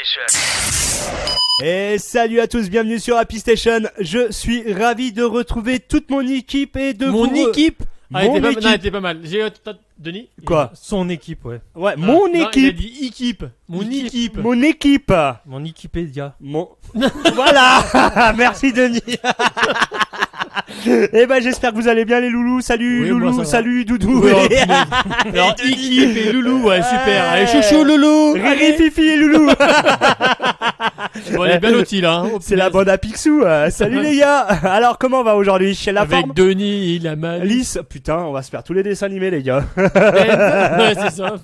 Station. Et salut à tous, bienvenue sur Happy Station. Je suis ravi de retrouver toute mon équipe et de Mon équipe. Ah, Mon elle équipe. était pas mal. J'ai Denis. Quoi? Son équipe, ouais. Ouais, Ah, mon non, il a équipe. dit équipe. Mon équipe. Mon équipe. Mon Wikipédia. Mon... Voilà. Merci Denis. Eh ben j'espère que vous allez bien les loulous. Salut Oui, loulou, moi, ça va. salut doudou. Oui, alors, équipe et loulou, ouais, super. Allez, chouchou, loulou. Riri, fifi et loulou. Bon, elle est bien lotie là. Hein. C'est la bande à Picsou. Salut les gars. Alors comment va aujourd'hui? Chez la Avec forme Denis, il a mal. Lisse. Putain, on va se faire tous les dessins animés les gars. Ouais, c'est ça.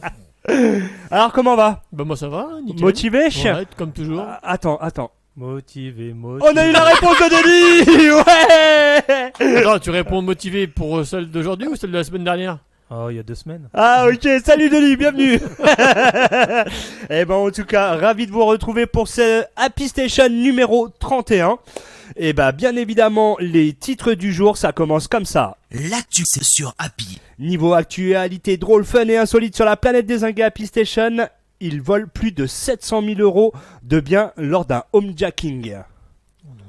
Alors comment va? Bah, moi, ça va. Nickel. Motivé? Ouais, comme toujours. Attends. Motivé. On a eu la réponse de Denis. Ouais. Attends, tu réponds motivé pour celle d'aujourd'hui ou celle de la semaine dernière? Oh, il y a 2 semaines. Ah ok, salut Denis, bienvenue. Eh ben en tout cas, ravi de vous retrouver pour ce Happy Station numéro 31. Et ben bien évidemment, les titres du jour, ça commence comme ça. L'actu, c'est sur Happy. Niveau actualité drôle, fun et insolite sur la planète des zingues Happy Station, ils volent plus de 700 000 € de biens lors d'un homejacking.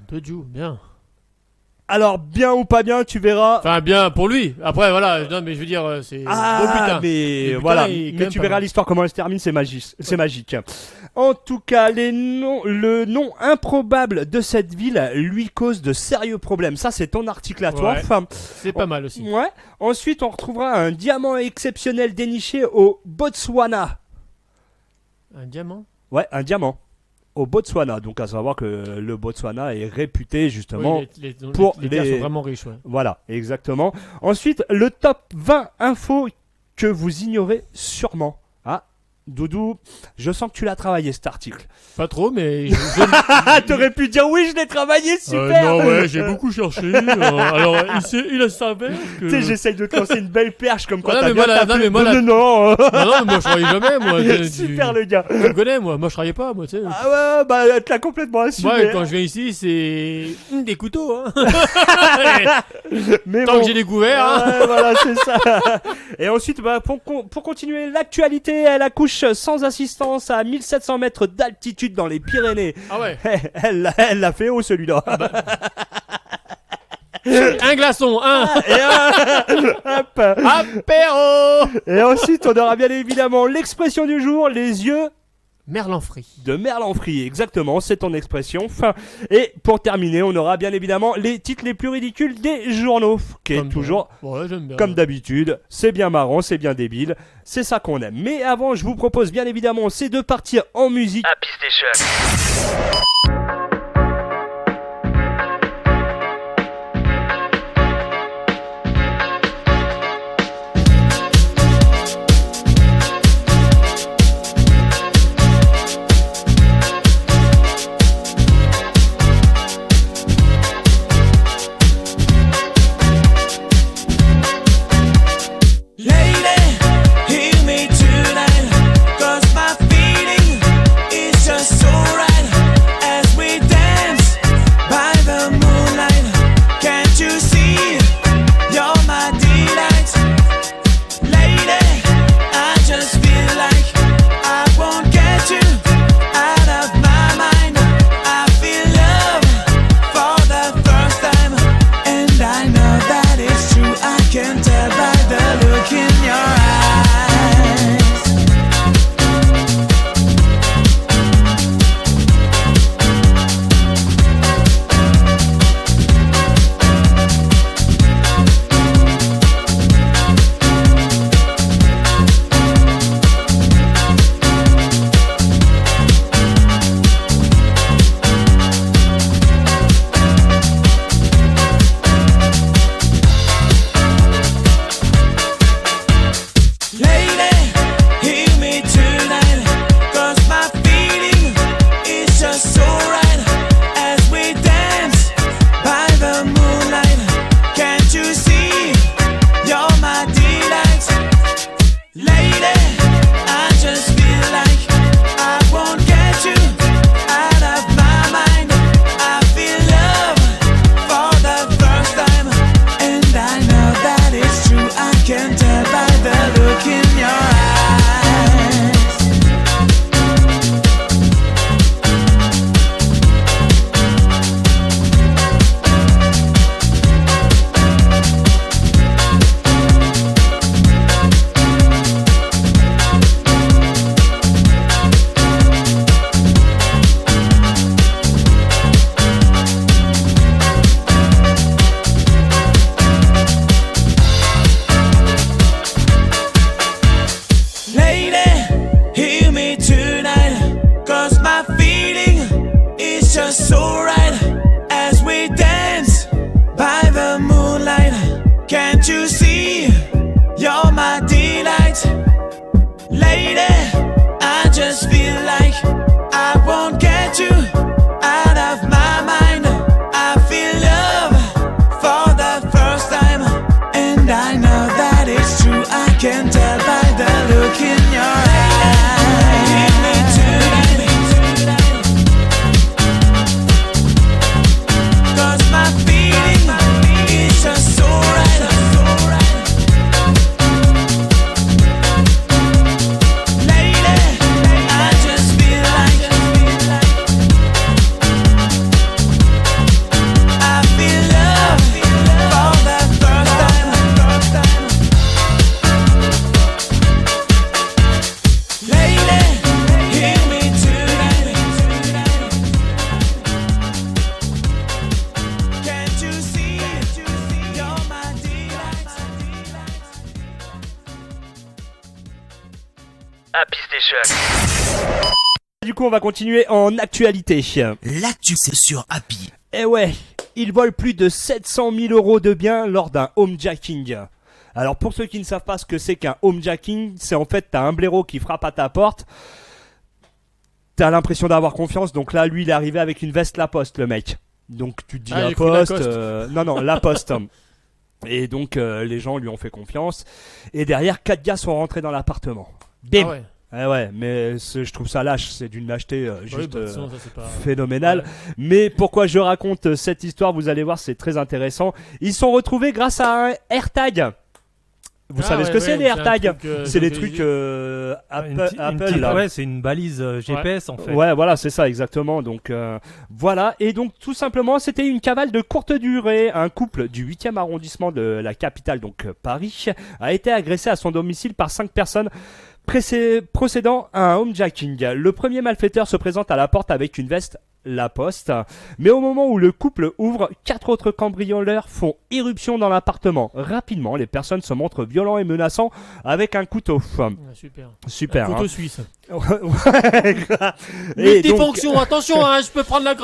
Deux Dieu, bien. Alors bien ou pas bien, tu verras. Enfin, bien pour lui. Après, voilà. Non, mais je veux dire, c'est. Ah, Oh, putain. mais Le putain voilà. est quand Mais même tu pas verras mal. l'histoire comment elle se termine, c'est magique. C'est magique. En tout cas, le nom improbable de cette ville lui cause de sérieux problèmes. Ça, c'est ton article à toi. Ouais. Enfin, C'est pas mal aussi. ouais. Ensuite, on retrouvera un diamant exceptionnel déniché au Botswana. Un diamant. Ouais, un diamant. Au Botswana. Donc, à savoir que le Botswana est réputé justement. Oui, les pour les terres les- sont vraiment riches, ouais. Voilà, exactement. Ensuite, le top 20 infos que vous ignorez sûrement. Ah, Doudou, je sens que tu l'as travaillé cet article. Pas trop, mais. Ah, t'aurais pu dire oui, je l'ai travaillé, super. non, ouais, j'ai beaucoup cherché. Alors, il s'avère que. Tu sais, j'essaye de te lancer une belle perche comme quand Ouais, t'as mais bien moi, tapé. non, mais moi, non, la- non, Non, mais moi, je travaillais jamais, moi. super le gars. Tu me connais, moi. Moi, je travaillais pas, moi, tu sais. Ah ouais, bah tu l'as complètement assumé. Moi, quand je viens ici, c'est. Des couteaux, hein. Mais Tant bon. que j'ai découvert, hein. Ouais, voilà, c'est ça. Et ensuite, bah, pour continuer l'actualité, elle accouche sans assistance à 1700 mètres d'altitude dans les Pyrénées. Ah ouais. Elle l'a fait haut celui-là. Un glaçon, un. Hop. Apéro. Et ensuite, on aura bien évidemment l'expression du jour, les yeux Merlanfri. de Merlanfri. Exactement, c'est ton expression. Enfin, et pour terminer, on aura bien évidemment les titres les plus ridicules des journaux, qui est Comme toujours Ouais, j'aime bien. comme d'habitude. C'est bien marrant, c'est bien débile. C'est ça qu'on aime. Mais avant, je vous propose bien évidemment, c'est de partir en musique. Happy Station. Lady, hear me tonight, 'cause my feeling is just so right. Lady, I just feel like I won't get you out of my mind. I feel love for the first time, and I know that it's true. I can tell by the look in your eyes. Give me tonight, 'cause my feeling is just so right. Lady, I just feel like I feel love for the first time. Lady, hear me tonight. Can't you see? You're my delight. Happy Station. Du coup, on va continuer en actualité. L'actu c'est sur Happy. Eh ouais, il vole plus de 700 000 euros de biens lors d'un homejacking. Alors pour ceux qui ne savent pas ce que c'est qu'un homejacking, c'est en fait t'as un blaireau qui frappe à ta porte. T'as l'impression d'avoir confiance, donc là lui il est arrivé avec une veste Lacoste, le mec. Donc tu te dis Ah, j'ai cru Lacoste, Lacoste. non Lacoste. Et donc les gens lui ont fait confiance. Et derrière 4 gars sont rentrés dans l'appartement. Bim. Ah ouais. Eh ouais, mais je trouve ça lâche, c'est d'une lâcheté Oui, juste bah, sinon, ça, c'est pas... phénoménale. Ouais. Mais pourquoi je raconte cette histoire, vous allez voir, c'est très intéressant. Ils sont retrouvés grâce à un AirTag. Vous savez ce que c'est les AirTags? C'est les trucs Apple là. Ouais, c'est une balise GPS en fait. Ouais, voilà, c'est ça exactement. Donc voilà, et donc tout simplement, c'était une cavale de courte durée. Un couple du 8e arrondissement de la capitale, donc Paris, a été agressé à son domicile par 5 personnes procédant à un homejacking. Le premier malfaiteur se présente à la porte avec une veste Lacoste, mais au moment où le couple ouvre, 4 autres cambrioleurs font irruption dans l'appartement. Rapidement, les personnes se montrent violents et menaçants avec un couteau. Ah, super. Super. Couteau Hein. suisse. Ouais, grave. Et donc, Multifonction, attention, hein, je peux prendre la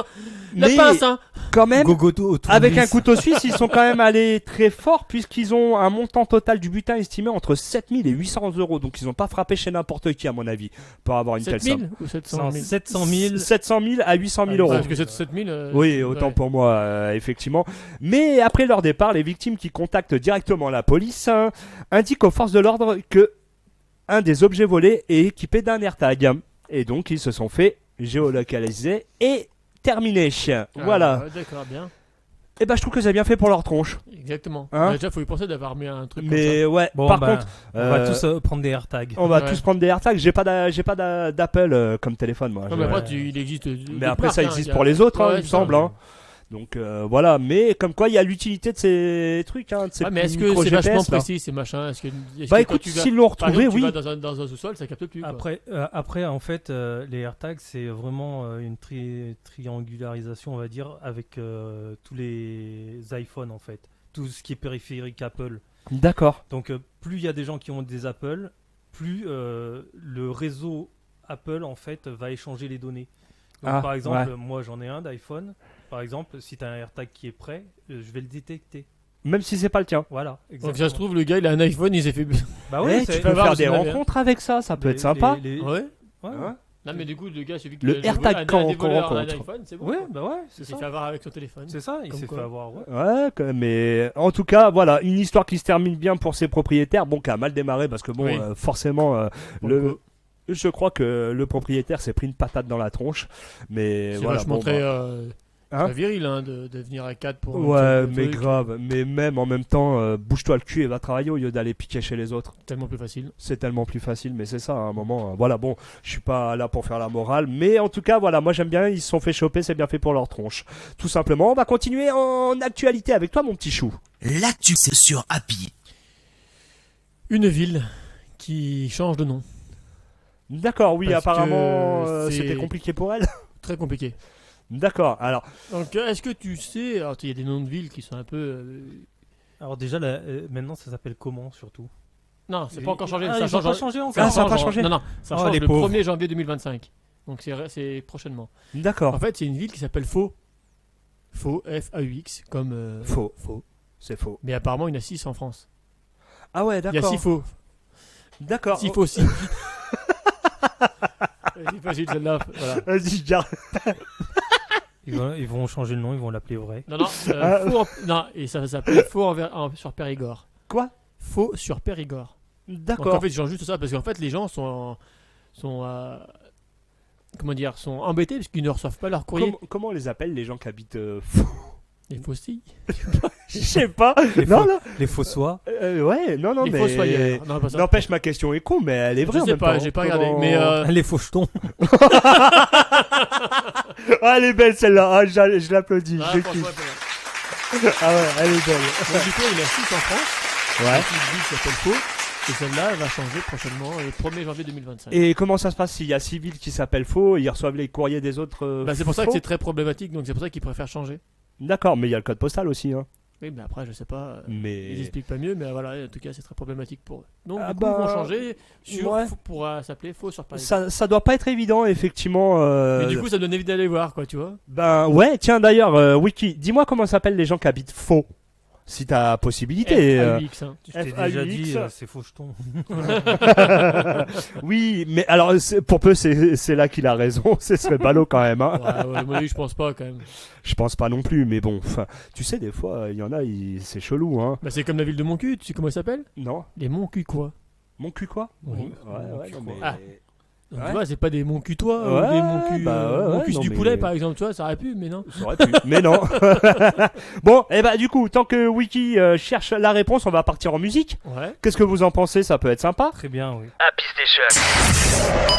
mais pince, hein. quand même, Gogo avec un couteau suisse, ils sont quand même allés très fort puisqu'ils ont un montant total du butin estimé entre 7000 et 800 euros. Donc ils n'ont pas frappé chez n'importe qui à mon avis pour avoir une telle 7000 somme. ou 700 000? 700 000. 700 000 à 800 000 euros. Parce que 7000. Oui, autant pour moi, effectivement. Mais après leur départ, les victimes qui contactent directement la police indiquent aux forces de l'ordre que un des objets volés est équipé d'un AirTag. Et donc ils se sont fait géolocaliser et terminer. Voilà. Ouais, d'accord, bien. Et ben je trouve que c'est bien fait pour leur tronche. Exactement. Hein Déjà, faut y penser d'avoir mis un truc Mais ouais, Bon, par bah, contre, on va tous prendre des AirTags. on va Ouais. tous prendre des AirTags. J'ai pas d'Apple comme téléphone moi. comme ça. Non, mais Je- après, il existe. Mais après ça existe pour les autres, hein, il me semble. Hein. Donc voilà, mais comme quoi il y a l'utilité de ces trucs, hein, de ces Ouais, mais est-ce petits que c'est micro-GPS, vachement là. précis ces machins? Est-ce Bah que écoute, quand tu vas- s'ils l'ont par retrouvé, exemple, oui. tu vas dans un sous-sol, ça capte plus. Quoi. Après, en fait, les AirTags, c'est vraiment une triangularisation, on va dire, avec tous les iPhones, en fait. Tout ce qui est périphérique Apple. D'accord. Donc, plus il y a des gens qui ont des Apple, plus le réseau Apple, en fait, va échanger les données. Donc, Ah, par exemple, ouais. moi, j'en ai un d'iPhone. Par exemple, si tu as un AirTag qui est prêt, je vais le détecter. Même si c'est pas le tien. Voilà, Donc, exactement. ça se trouve, le gars, il a un iPhone, il s'est fait. Bah Eh, ouais, tu c'est- peux voir faire si des on avait- rencontres avec ça, ça peut être les- sympa. les- Ouais. ouais. Hein Non, mais du coup, le gars, j'ai vu que Le AirTag qu'on des voleurs a un rencontre. iPhone, c'est bon. Ouais, quoi. bah ouais, Il c'est s'est ça. fait avoir avec son téléphone. C'est ça, il Comme s'est quoi. fait avoir. Ouais. Ouais, mais en tout cas, voilà, une histoire qui se termine bien pour ses propriétaires. Bon, qui a mal démarré parce que bon, Oui. forcément, Pourquoi je crois que le propriétaire s'est pris une patate dans la tronche. Mais C'est voilà, vachement bon, très, bah, hein très viril hein, de venir à 4 pour. ouais, un mais truc. grave. Mais même en même temps, bouge-toi le cul et va travailler au lieu d'aller piquer chez les autres. Tellement plus facile. C'est tellement plus facile, mais c'est ça, à un moment. Voilà, bon, je suis pas là pour faire la morale, mais en tout cas, voilà, moi j'aime bien, ils se sont fait choper, c'est bien fait pour leur tronche. Tout simplement, on va continuer en actualité avec toi, mon petit chou. L'actu c'est sur Happy. Une ville qui change de nom. D'accord, oui, Parce apparemment, que c'est- c'était compliqué pour elle. Très compliqué. D'accord, alors, Donc, est-ce que tu sais. Alors, il y a des noms de villes qui sont un peu. Alors déjà, maintenant, ça s'appelle comment, surtout? Non, c'est pas encore changé. Ah, ça ils ont change. pas changé encore. Ah, ça a pas en- changé. Non, non, ça Oh, change les le pauvres. 1er janvier 2025. Donc, c'est prochainement. d'accord. En fait, c'est une ville qui s'appelle Faux. Faux, F-A-U-X, comme. Faux. Faux. C'est faux. Mais apparemment, il y en a 6 en France. Ah ouais, Il y a d'accord. 6 faux. D'accord. 6 faux, 6. C'est facile celle-là. Voilà. Vas-y, garde. Ils vont changer le nom, ils vont l'appeler vrai. Non, non, et ça va s'appeler Faux sur Périgord. Quoi? Faux sur Périgord. Donc D'accord. en fait, ils changent juste ça parce qu'en fait, les gens sont embêtés parce qu'ils ne reçoivent pas leur courrier. Comment on les appelle les gens qui habitent Les faustilles. Je sais pas. Les Non, faux- non. Les fossois. Ouais, non, Les mais. fossoyeurs. Non, pas ça. N'empêche, ma question est con, mais elle est vraie. Je en sais même pas, temps. j'ai pas regardé. Comment- Mais Les fauchetons. Ah, elle est belle celle-là. Ah, je l'applaudis. ah, je franchement, kiffe. Ah ouais, elle est belle. donc, du coup, il y en a 6 en France. Ouais. Une ville qui s'appelle Faux. Et celle-là, elle va changer prochainement le 1er janvier 2025. Et comment ça se passe s'il y a 6 villes qui s'appellent faux, ils reçoivent les courriers des autres Bah, c'est pour ça faux que c'est très problématique, donc c'est pour ça qu'ils préfèrent changer. D'accord, mais il y a le code postal aussi. Hein. Oui, mais après, je sais pas. Ils Mais. expliquent pas mieux, mais voilà, en tout cas, c'est très problématique pour eux. Donc, Ah du coup, ils vont bah, changer sur ouais. pour s'appeler Faux sur Paris. Ça doit pas être évident, effectivement. Mais du coup, ça donne envie d'aller voir, quoi, tu vois. Ben ouais, tiens d'ailleurs, Wiki, dis-moi comment s'appellent les gens qui habitent faux. Si t'as possibilité. FAUX, hein. Je t'ai FAUX. déjà dit, c'est faucheton. Oui, mais alors pour peu, c'est là qu'il a raison. Ce serait ballot quand même. Hein. Ouais, moi, je pense pas quand même. Je pense pas non plus, mais bon, tu sais, des fois, il y en a, c'est chelou, hein. Bah, c'est comme la ville de Montcuq, tu sais comment elle s'appelle? Non? Les Montcuquois. Mon cul quoi? Oui. Ouais, non, mais... Ah. Donc, Ouais. tu vois, c'est pas des Montcutois Ouais, ou des Montcuq, bah ouais, Montcuq non, du mais- poulet par exemple, tu vois, ça aurait pu, mais non. Ça aurait pu, mais non. Bon, et bah du coup, tant que Wiki cherche la réponse, on va partir en musique. Ouais. Qu'est-ce que vous en pensez? Ça peut être sympa. Très bien, oui. Happy Station.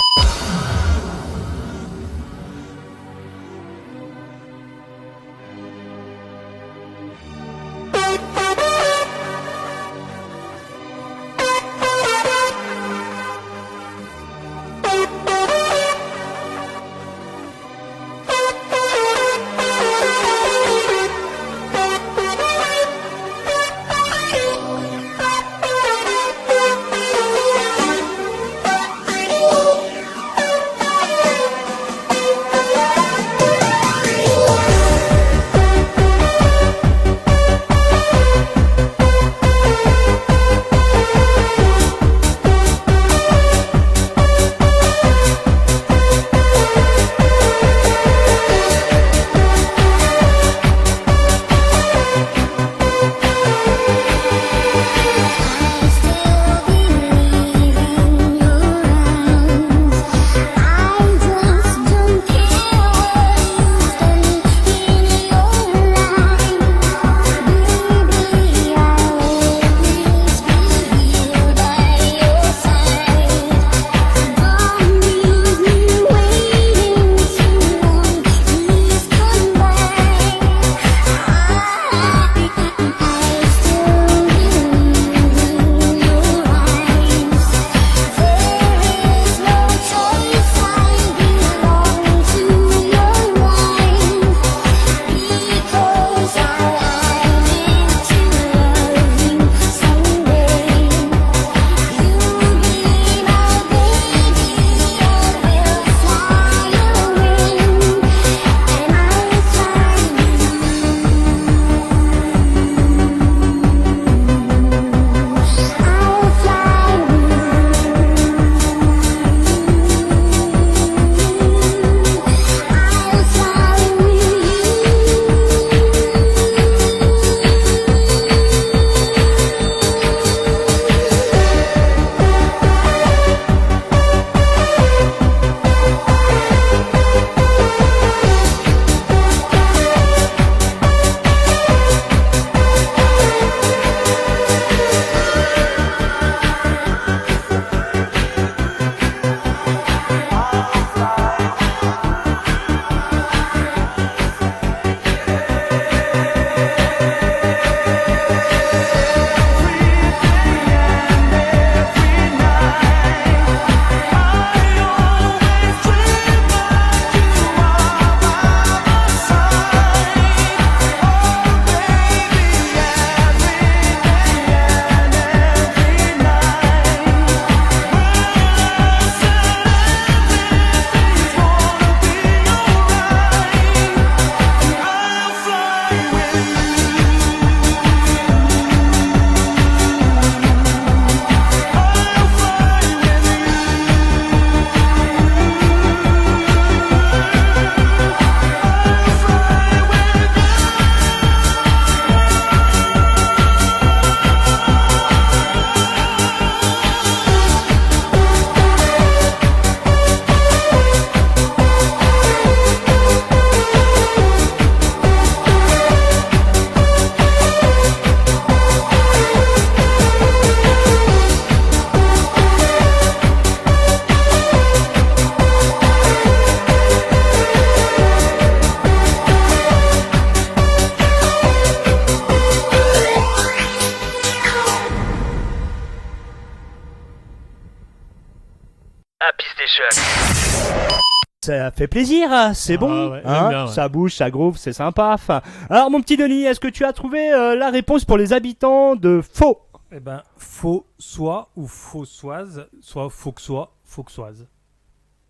Ça fait plaisir, hein, c'est Ah bon, ouais, hein, j'aime bien, ouais. ça bouge, ça groove, c'est sympa. Enfin, alors mon petit Denis, est-ce que tu as trouvé la réponse pour les habitants de Faux? Eh ben, faux soit ou faussoise, soit fauxoise.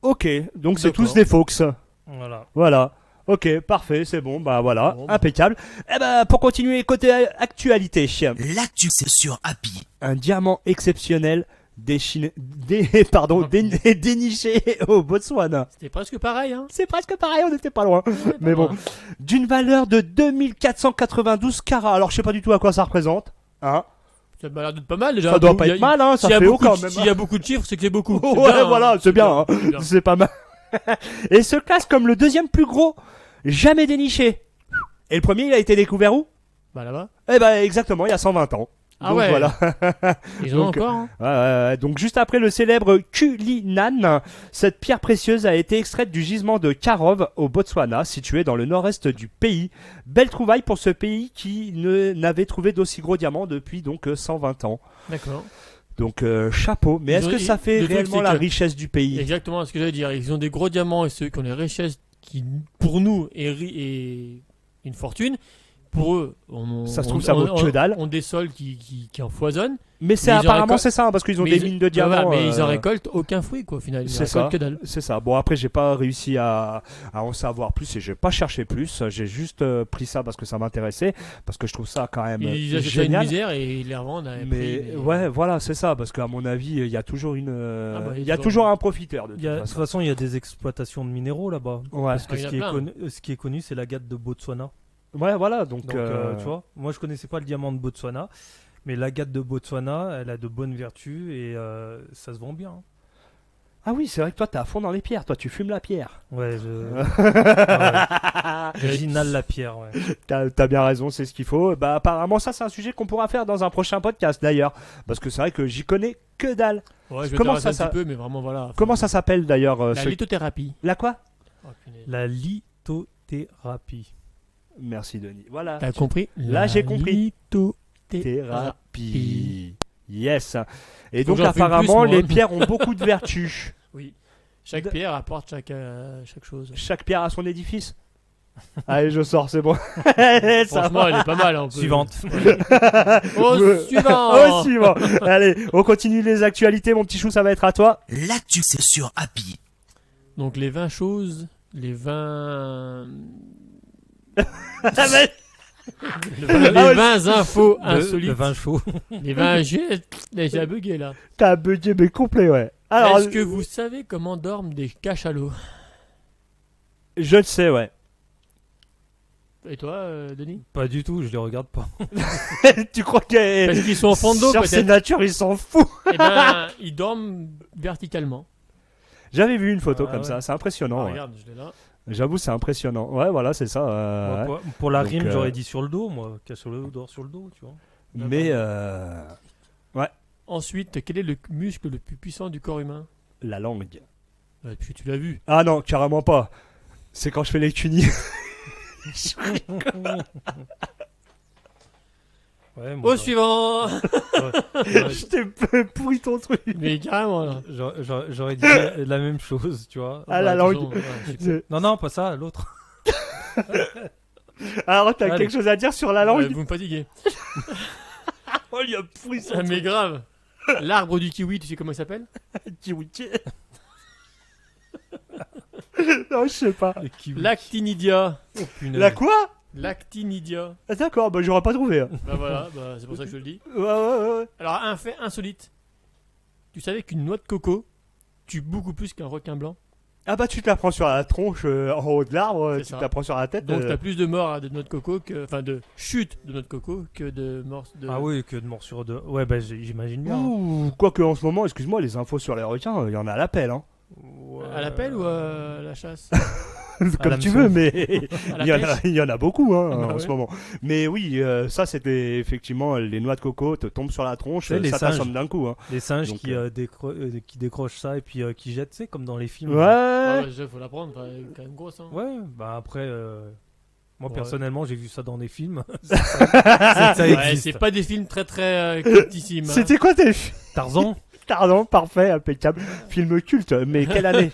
Ok, donc c'est D'accord. tous des Fox. Voilà. Voilà. Ok, parfait, c'est bon, bah voilà, Bon. impeccable. Eh ben, pour continuer côté actualité, L'actu, c'est sur Happy. un diamant exceptionnel déniché au Botswana. C'était presque pareil, hein. C'est presque pareil, on n'était pas loin. Mais bon, d'une valeur de 2492 carats. Alors je sais pas du tout à quoi ça représente. Hein, Ça m'a l'air d'être pas mal déjà. ça doit Il pas y a- être mal, hein, ça s'il y a fait haut beaucoup quand de- même. S'il y a beaucoup de chiffres, c'est que c'est beaucoup. C'est Ouais, bien, voilà, hein. c'est bien, hein. c'est bien. C'est pas mal. Et se classe comme le deuxième plus gros jamais déniché. Et le premier, il a été découvert où? Bah là-bas. Eh ben exactement, il y a 120 ans. Ah Donc ouais. voilà. Ils en ont Donc, encore, hein. Ouais. Donc juste après le célèbre Cullinan, cette pierre précieuse a été extraite du gisement de Karov au Botswana, situé dans le nord-est du pays. Belle trouvaille pour ce pays qui n'avait trouvé d'aussi gros diamants depuis donc 120 ans. D'accord. Donc chapeau. Mais Ils est-ce ont- que ça fait le truc, réellement c'est la que- richesse du pays? Exactement ce que j'allais dire. Ils ont des gros diamants et ceux qui ont les richesses qui, pour nous, est une fortune. Pour eux, Ça se trouve, ça vaut que dalle. ont des sols qui en foisonnent. Mais c'est Mais ils en apparemment récoltent- c'est ça, hein, parce qu'ils ont Mais des ils- mines de Ouais, voilà, diamants. mais ils en récoltent aucun fruit, quoi, au final. Ils C'est récoltent ça. que dalle. C'est ça. Bon, après, j'ai pas réussi à en savoir plus et j'ai pas cherché plus. J'ai juste pris ça parce que ça m'intéressait, parce que je trouve ça quand même Ils achètent ça à une génial. misère et ils les revendent à un Mais prix. ouais, voilà, c'est ça, parce qu'à mon avis, il y a toujours une, bah, il y a toujours un profiteur de De toute toute façon. façon, il y a des exploitations de minéraux là-bas. Ouais, Parce que Ah, il y en a plein. ce qui est connu, c'est l'agate de Botswana. ouais, voilà, donc. Donc, tu vois, moi je connaissais pas le diamant de Botswana, mais l'agate de Botswana, elle a de bonnes vertus et ça se vend bien. Ah oui, c'est vrai que toi, t'es à fond dans les pierres. Toi, tu fumes la pierre. Ouais, ouais. J'inhale la pierre, ouais. T'as bien raison, c'est ce qu'il faut. Bah, apparemment, ça, c'est un sujet qu'on pourra faire dans un prochain podcast d'ailleurs, parce que c'est vrai que j'y connais que dalle. Ouais, je vais Comment t'arrêter ça, un petit peu, mais vraiment, voilà. Comment ça s'appelle d'ailleurs La lithothérapie. La quoi? Oh, punaise. La lithothérapie. Merci Denis. Voilà. T'as compris? Là, j'ai compris. Lithothérapie. Thérapie. Yes. Et Faut donc que j'en fume apparemment, plus, moi. les pierres ont beaucoup de vertus. Oui. Chaque pierre apporte chaque chose. Chaque pierre a son édifice. Allez, je sors, c'est bon. Ça Franchement, va. elle est pas mal. On peut- Suivante. Au suivant. Au suivant. Allez, on continue les actualités, mon petit chou, ça va être à toi. L'actu, c'est sur Happy. Donc les 20 choses, les 20... Ah, mais- les Ah ouais, 20 infos Le insolites. vin chaud. Les 20 jets. J'ai bugué là. T'as bugué, mais complet, ouais. Alors, Est-ce que vous savez comment dorment des cachalots? je le sais, ouais. Et toi, Denis? Pas du tout, je les regarde pas. Tu crois que Parce qu'ils sont au fond de l'eau sur ces peut-être. natures, ils s'en foutent. Eh ben, ils dorment verticalement. J'avais vu une photo Ah, comme ouais. ça, c'est impressionnant. Ah, ouais. regarde, je l'ai là. J'avoue, c'est impressionnant. Ouais, voilà, c'est ça. Moi, ouais. pour la Donc, rime, j'aurais dit sur le dos, moi. Cachalots dort sur le dos, tu vois. Mais Ensuite, quel est le muscle le plus puissant du corps humain? la langue. Et puis tu l'as vu. Ah non, carrément pas. C'est quand je fais les cunis. Ouais, moi, Au suivant. Je t'ai pourri ton truc. Mais carrément là. j'aurais dit la même chose, tu vois. Ah, la de toute langue. façon, ouais, je sais Non, non, pas ça, l'autre. Alors, t'as Allez. quelque chose à dire sur la pas. langue? Ouais, vous me fatiguez. Oh, il a pourri son Ah, mais truc. grave. L'arbre du kiwi, tu sais comment il s'appelle? Kiwi. Non, je sais pas. Le kiwi. L'actinidia. Oh, punaise. La quoi? L'actinidia. Ah, d'accord, bah j'aurais pas trouvé. Hein. Bah voilà, bah, c'est pour ça que je le dis. Ouais. Alors, un fait insolite. Tu savais qu'une noix de coco tue beaucoup plus qu'un requin blanc? Ah bah tu te la prends sur la tronche en haut de l'arbre, C'est tu ça. te la prends sur la tête. Donc t'as plus de morts de noix de coco que... Enfin, de chute de noix de coco que de morts de... Ah oui, que de morsure de. Ouais, bah j'imagine bien. Ouh, quoique en ce moment, excuse-moi, les infos sur les requins, il y en a à l'appel. Hein. Ouais. À l'appel ou à la chasse? Comme tu l'hameçon. veux, mais À la il y, en pêche? a, il y en a beaucoup hein, Ah en ouais. ce moment. Mais oui, ça c'était effectivement les noix de coco te tombent sur la tronche, Tu sais, les ça singes. t'assomme d'un coup. Hein. Les singes Donc, qui décrochent ça et puis qui jettent, tu sais, comme dans les films. Ouais, Ah ouais, déjà, faut la prendre, enfin, elle est quand même grosse. Hein. Ouais, bah après, moi Ouais. personnellement, j'ai vu ça dans des films. ça Ouais, existe. c'est pas des films très très cultissimes. hein. C'était quoi tes films? Tarzan. Pardon, parfait, impeccable. Film culte, mais quelle année?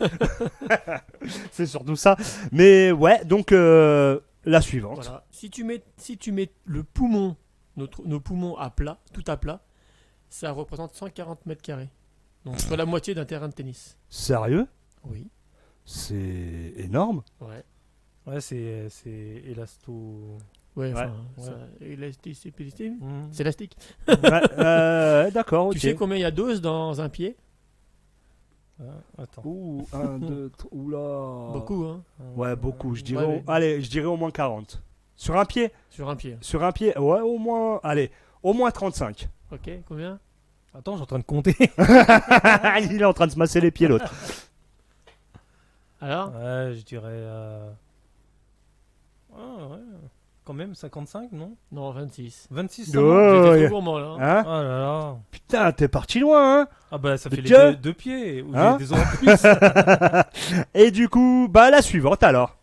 C'est surtout ça. Mais ouais, donc la suivante. Voilà. Si tu mets le poumon, nos poumons à plat, tout à plat, ça représente 140 mètres carrés. Donc soit la moitié d'un terrain de tennis. Sérieux? Oui. C'est énorme. Ouais. Ouais, c'est élasto. Ouais, Ouais. enfin, ça- élasticité, Mhm. c'est élastique. Ouais, d'accord, ok. Tu sais combien il y a d'os dans un pied? Attends. Ouh, 1, 2, 3, oula. Beaucoup, hein, Ouais, beaucoup. Je dirais, Ouais, allez, je dirais au moins 40. Sur un pied? sur un pied. Sur un pied, ouais, au moins, allez, au moins 35. Ok, combien? Attends, je suis en train de compter. Il est en train de se masser les pieds, l'autre. Alors? Ouais, je dirais. Ouais, quand même 55, non? Non, 26. 26 Oh, seulement. J'étais ouais. trop gourmand là. hein. Hein? Oh là là. Putain, t'es parti loin, hein? Ah bah ça Mais fait les Dieu. deux pieds. Ou Hein j'ai des os en plus. Et du coup, bah, la suivante alors.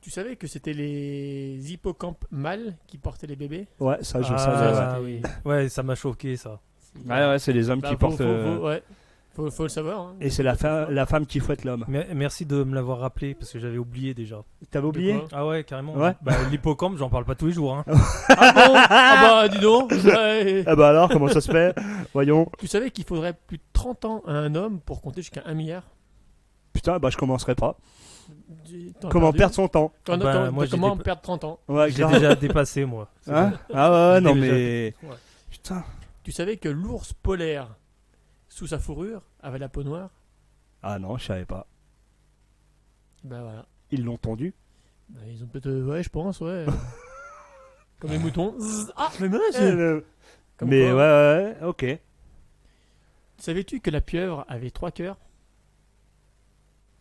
Tu savais que c'était les hippocampes mâles qui portaient les bébés? Ouais, ça, je Ah, savais. Ouais, ah oui. Ouais, ça m'a choqué ça. ouais, c'est les hommes Bah, qui portent. ouais. Faut le savoir. hein. Et c'est la femme qui fouette l'homme. Merci de me l'avoir rappelé parce que j'avais oublié déjà. T'avais oublié? quoi Ah ouais, carrément. Ouais. Bah, l'hippocampe, j'en parle pas tous les jours. Hein. Ah bon? Ah bah dis donc. Ouais. Ah bah alors, comment ça se fait? Voyons. Tu savais qu'il faudrait plus de 30 ans à un homme pour compter jusqu'à 1 milliard? Putain, bah je commencerai pas. T'en as Comment perdu? perdre son temps? Moi, Comment j'ai perdre 30 ans? Ouais, J'ai grave. déjà dépassé moi. C'est Hein? bon. Ah ouais, non J'ai déjà- mais. Ouais. Putain. Tu savais que l'ours polaire, sous sa fourrure, avait la peau noire? Ah non, je savais pas. Bah voilà. Ils l'ont tendu. Bah, ils ont peut-être. Ouais, je pense, ouais. Comme les moutons. Zzz. Ah, mais mince! Comme Mais quoi. ouais, ok. Savais-tu que la pieuvre avait 3 cœurs?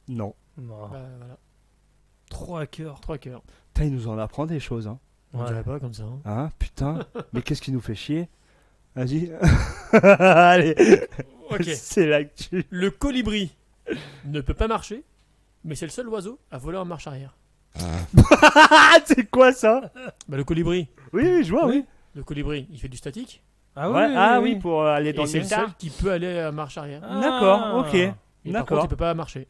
Non. Non. Bah voilà, 3 cœurs. 3 cœurs. Putain, il nous en apprend des choses, hein. On Ouais. dirait pas comme ça. hein. Hein, putain. Mais qu'est-ce qui nous fait chier? Vas-y. Allez. Ok. C'est l'actu. Le colibri ne peut pas marcher, mais c'est le seul oiseau à voler en marche arrière. Ah, c'est quoi ça? Bah le colibri. Oui, je vois, oui. Le colibri, il fait du statique. Ah Ouais, oui, ah oui, oui, pour aller dans Et le c'est le nectar. seul qui peut aller en marche arrière. Ah. D'accord, ok. Et par D'accord. contre, il peut pas marcher.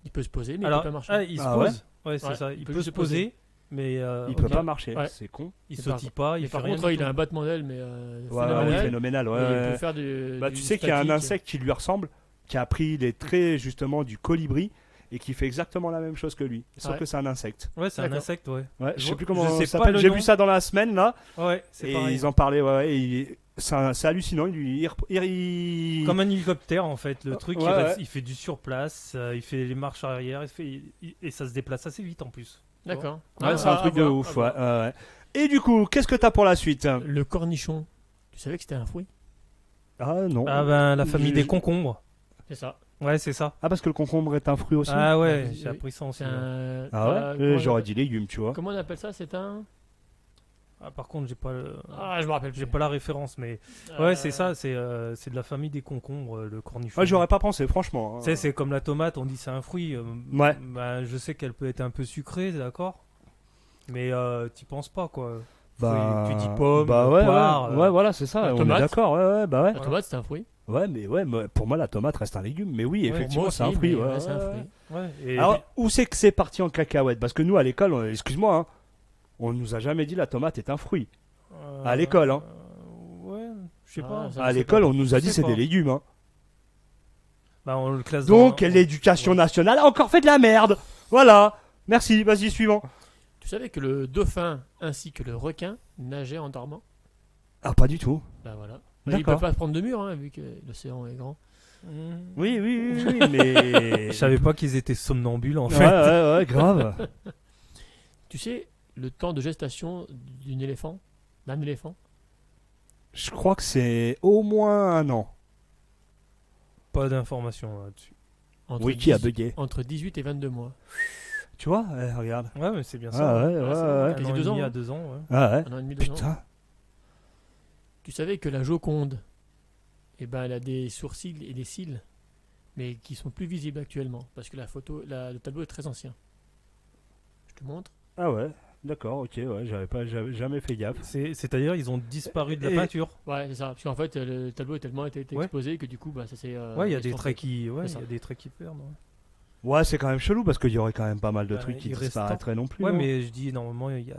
Il peut se poser, mais Alors, il peut pas marcher. il se Ah pose. Ouais, c'est Ouais, ça. Il peut juste se poser, mais Il peut ok. pas marcher, Ouais. c'est con. Il Et sautille pas, Et il fait par rien. contre, du il a tout. un battement d'aile, mais Ouais, phénoménal. phénoménal, ouais. Et il ouais. peut faire du. Bah, du tu sais qu'il y a un statique. insecte qui lui ressemble, qui a pris les traits justement du colibri et qui fait exactement la même chose que lui. Sauf Ouais. que c'est un insecte. Ouais, c'est un D'accord. insecte, ouais. Ouais, je sais Je plus comment sais ça pas s'appelle. le J'ai nom. vu ça dans la semaine là. Ouais, c'est Et pareil. ils en parlaient, ouais. C'est hallucinant. Il... Comme un hélicoptère en fait, le truc Ouais, ouais. il fait du surplace, il fait les marches arrière, et ça se déplace assez vite en plus. D'accord. Ouais, Ah, c'est un à truc de voir, ouf. à Ouais, voir. ouais. Et du coup, qu'est-ce que t'as pour la suite? Le cornichon. Tu savais que c'était un fruit? Ah non. Ah ben la famille Je- des concombres. C'est ça. Ouais, c'est ça. Ah, parce que le concombre est un fruit aussi. Ah ouais, Oui, j'ai appris ça aussi. C'est ouais. un. Ah ouais. comment J'aurais on dit légumes, tu vois. Comment on appelle ça? C'est un. Ah, par contre, j'ai pas Ah, je me rappelle j'ai plus. pas la référence, mais ouais, c'est ça, c'est de la famille des concombres, le cornichon. Ouais, j'aurais pas pensé, franchement. Tu sais, c'est comme la tomate, on dit c'est un fruit. Ouais. Bah, je sais qu'elle peut être un peu sucrée, d'accord. Mais t'y penses pas quoi. Bah, tu dis pomme, bah ouais, poire. ouais, voilà, c'est ça. la On est tomate. d'accord, ouais, bah ouais. La tomate, c'est un fruit. Ouais, mais ouais, pour moi, la tomate reste un légume. Mais oui, Ouais, effectivement, Moi c'est un aussi, fruit. mais Ouais, c'est un ouais, fruit. Ouais. Et Alors, où c'est que c'est parti en cacahuète? Parce que nous, à l'école, excuse-moi, hein, on nous a jamais dit la tomate est un fruit. À l'école, hein. Ouais, je sais Ah, pas. ça, À je sais l'école, pas. on nous a Je dit sais c'est pas. des légumes. Hein. Bah, on le classe Donc, dans... l'éducation nationale a encore fait de la merde. Voilà. Merci, vas-y, suivant. Tu savais que le dauphin ainsi que le requin nageaient en dormant? Ah, pas du tout. Bah voilà. Ils D'accord. peuvent pas se prendre de mur, hein, vu que l'océan est grand. Mhm. Oui, mais. Je savais pas qu'ils étaient somnambules en Ouais, fait. ouais, grave. Tu sais le temps de gestation d'un éléphant? Je crois que c'est au moins un an. Pas d'informations là-dessus. Entre Oui, qui a 10 bugué? Entre 18 et 22 mois. Tu vois, regarde. Ouais, mais c'est bien Ah ça. ouais, ouais, c'est ouais. Quasi Un an et 2 ans, demi hein. à 2 ans, ouais. Ah ouais. Un an et demi, 2 ans. Putain. Tu savais que la Joconde, eh ben, elle a des sourcils et des cils, mais qui sont plus visibles actuellement, parce que le tableau est très ancien. Je te montre. Ah ouais. D'accord, ok, ouais, j'avais jamais fait gaffe. C'est-à-dire, ils ont disparu de la Et- peinture. Ouais, c'est ça. Parce qu'en fait, le tableau a tellement été Ouais. exposé que du coup, bah, ça s'est. Ouais, il y a des estompé. traits qui, ouais, C'est il y ça. a des traits qui perdent. Ouais. Ouais, c'est quand même chelou parce qu'il y aurait quand même pas mal de Bah, trucs qui il reste disparaîtraient non plus. Ouais, non mais je dis normalement, il y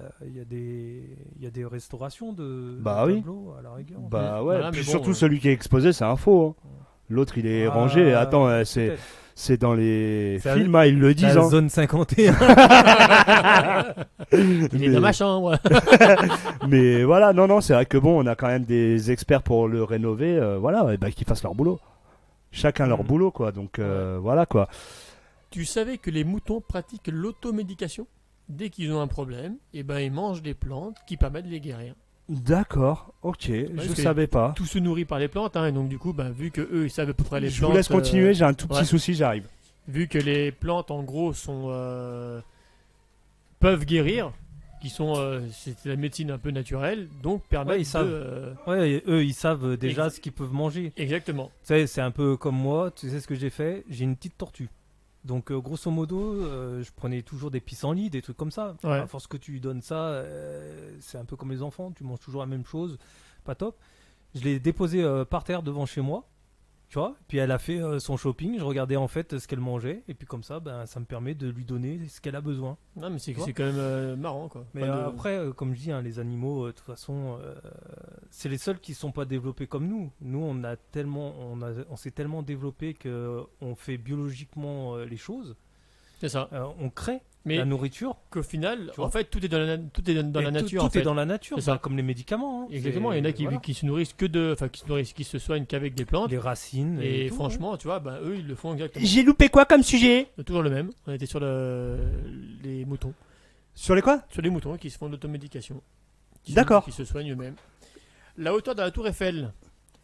a des restaurations de Bah oui. tableaux à la rigueur. Bah ouais, Voilà, puis mais bon, surtout celui qui est exposé, c'est un faux. Hein. L'autre, il est Ah, rangé. Attends, peut-être. c'est dans les C'est films, hein, ils le disent. La Hein. zone 51. Il est dans ma chambre. Mais voilà, non, c'est vrai que bon, on a quand même des experts pour le rénover. Voilà, et bah, qu'ils fassent leur boulot. Chacun leur Mhm. boulot, quoi. Donc voilà, quoi. Tu savais que les moutons pratiquent l'automédication? Dès qu'ils ont un problème, et ben ils mangent des plantes qui permettent de les guérir. D'accord, ok, parce je que savais pas. Tout se nourrit par les plantes, hein, et donc du coup, ben, vu que eux ils savent à peu près les Je plantes. vous laisse continuer, j'ai un tout petit ouais. souci, j'arrive. Vu que les plantes en gros sont peuvent guérir, qui sont c'est la médecine un peu naturelle, donc permettent ils de savent. Ouais, et eux, ils savent déjà ce qu'ils peuvent manger. exactement. Tu sais, c'est un peu comme moi. Tu sais ce que j'ai fait? J'ai une petite tortue. Donc, grosso modo, je prenais toujours des pissenlits, des trucs comme ça. Ouais. À force que tu lui donnes ça, c'est un peu comme les enfants. Tu manges toujours la même chose. Pas top. Je l'ai déposée par terre devant chez moi. Tu vois? Puis elle a fait son shopping. Je regardais en fait ce qu'elle mangeait. Et puis comme ça, ben, ça me permet de lui donner ce qu'elle a besoin. Non mais c'est Tu vois quand même marrant quoi. Mais Enfin, de- après, comme je dis, hein, les animaux, de toute façon, c'est les seuls qui ne sont pas développés comme nous. Nous, on s'est tellement développé que on fait biologiquement les choses. c'est ça. On crée Mais la nourriture. qu'au final, Tu vois en fait, tout est dans dans Et la tout- nature. Tout, en fait. est dans la nature, C'est ça. bah, comme les médicaments. hein. Exactement. Il y en a qui, Voilà. qui se nourrissent que de, enfin qui se soignent qu'avec des plantes. Les racines. Et tout, franchement, tu vois, ben, eux ils le font exactement. J'ai loupé quoi comme sujet? Toujours le même. On était sur les moutons. Sur les quoi? Sur les moutons qui se font de l'automédication. D'accord. Qui se soignent eux-mêmes. La hauteur de la tour Eiffel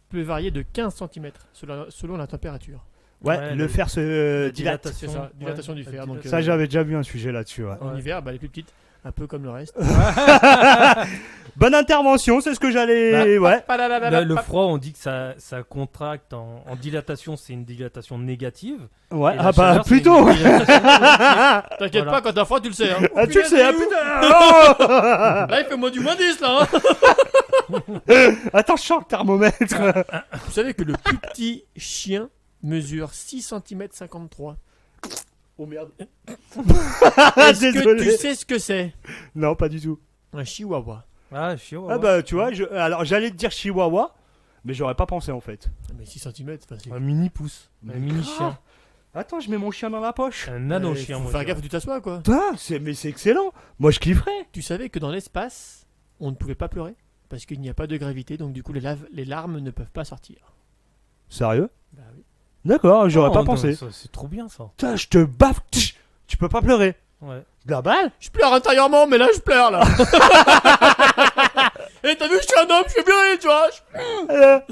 peut varier de 15 cm selon la température. Ouais, Ouais, le fer se la dilate. C'est ça, dilatation du la fer. Donc, Ça, j'avais déjà vu un sujet là-dessus. Ouais. en hiver, bah, elle est plus petite, un peu comme le reste. Bonne intervention, c'est ce que j'allais. Ouais. Là, le froid, on dit que ça contracte en dilatation, c'est une dilatation négative. Ouais, Et la ah bah chaleur, c'est plutôt. une dilatation positive. T'inquiète Voilà. pas, quand t'as froid, tu le sais. Hein. Ah, tu le sais, ah putain. Oh Là, il fait moins du moins 10 là. Hein. Attends, je sens le thermomètre. Vous savez que le plus petit chien mesure 6 cm 53. Oh merde. Est-ce que Désolé. tu sais ce que c'est? Non, pas du tout. Un chihuahua. Ah, chiant. Ah bah tu vois, alors j'allais te dire chihuahua, mais j'aurais pas pensé en fait. Mais 6 cm, c'est Un mini pouce, un mini chien, Attends, je mets mon chien dans la poche. un nano chien. Faut moi, faire je gaffe où tu t'assois quoi. Putain, mais c'est excellent. Moi je kifferais. Tu savais que dans l'espace, on ne pouvait pas pleurer parce qu'il n'y a pas de gravité, donc du coup les larmes ne peuvent pas sortir. Sérieux? Bah oui. D'accord, j'aurais Non, pas non, pensé. C'est trop bien ça. Putain, je te baffe. Tu peux pas pleurer. Ouais. La balle? Je pleure intérieurement, mais là je pleure là. Et t'as vu, je suis un homme, je suis bien, tu vois.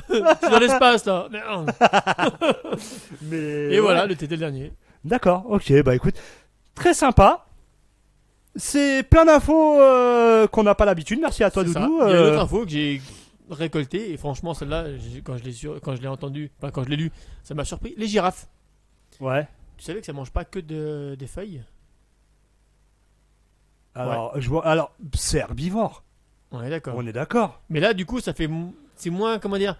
Je suis dans l'espace là. Merde. Mais Et voilà, c'était le dernier. D'accord, ok, bah écoute, très sympa. C'est plein d'infos qu'on n'a pas l'habitude. Merci à toi, C'est ça. Doudou. Il y a une autre info que j'ai récoltée et franchement celle-là, quand je l'ai entendu, enfin quand je l'ai lu, ça m'a surpris. Les girafes. Ouais. Tu savais que ça mange pas que des feuilles? Alors, alors, c'est herbivore. Ouais, d'accord. On est d'accord. Mais là, du coup, c'est moins, comment dire,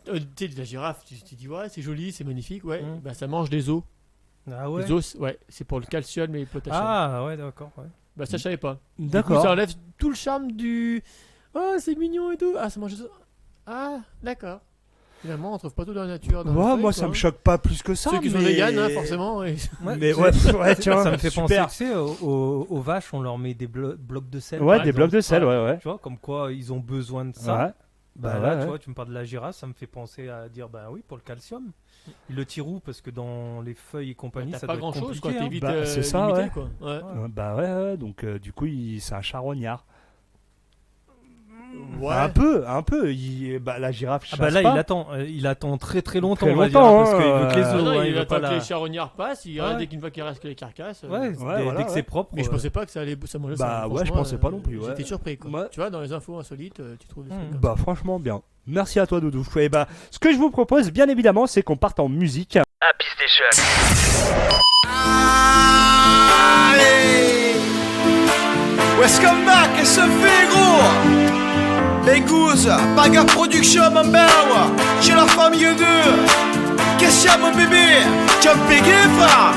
tu sais, la girafe, tu dis ouais, c'est joli, c'est magnifique, ouais. Mm. Bah ça mange des os. Ah ouais. Les os, ouais, c'est pour le calcium et le potassium. Ah ouais, d'accord. Ouais. Bah ça, je savais pas. Du coup, D'accord. ça enlève tout le charme du. Oh, c'est mignon et tout. Ah, ça mange des os. Ah, d'accord. Finalement, on trouve pas tout dans la nature. Dans les Ouais, feuilles, moi, quoi, ça hein. me choque pas plus que ça. Ceux qui sont mais- véganes, hein, forcément. Ouais. Mais ouais, ouais, tiens, Ça me fait penser, super. tu sais, aux vaches, on leur met des blocs de sel. Ouais, par des exemple. blocs de sel, ouais. Tu vois, comme quoi ils ont besoin de ça. Ouais. Bah, Bah là, ouais, tu ouais. vois, tu me parles de la girafe, ça me fait penser à dire, bah oui, pour le calcium. Ils le tirent où? Parce que dans les feuilles et compagnie, T'as ça pas doit grand être chose, quoi. compliqué. T'es hein. vite Bah, c'est ça, limité, ouais. quoi. Ouais. Bah ouais, donc du coup, c'est un charognard. Ouais. Un peu. Bah, la girafe Ah chasse bah là, pas. il attend très très longtemps, Très on va dire, longtemps, parce qu'il veut que les hein, os, Non, hein, il veut attend pas que la- les charognards passent, il Ouais. dès qu'une fois qu'il reste que les carcasses. Ouais, Ouais, dès voilà, que c'est propre. Mais je pensais pas que ça allait ça mangeait Bah ça. ouais, je Franchement, pensais pas non plus, ouais. J'étais surpris quoi. Ouais. Tu vois, dans les infos insolites, tu trouves des trucs comme Bah franchement bien. Merci à toi Doudou. Et bah ce que je vous propose bien évidemment c'est qu'on parte en musique. Happy Station. Allez, où est-ce Bégouze, Baga Production, mon belle. J'ai la famille 2. Qu'est-ce qu'il y a, mon bébé? Tu as payé, frère?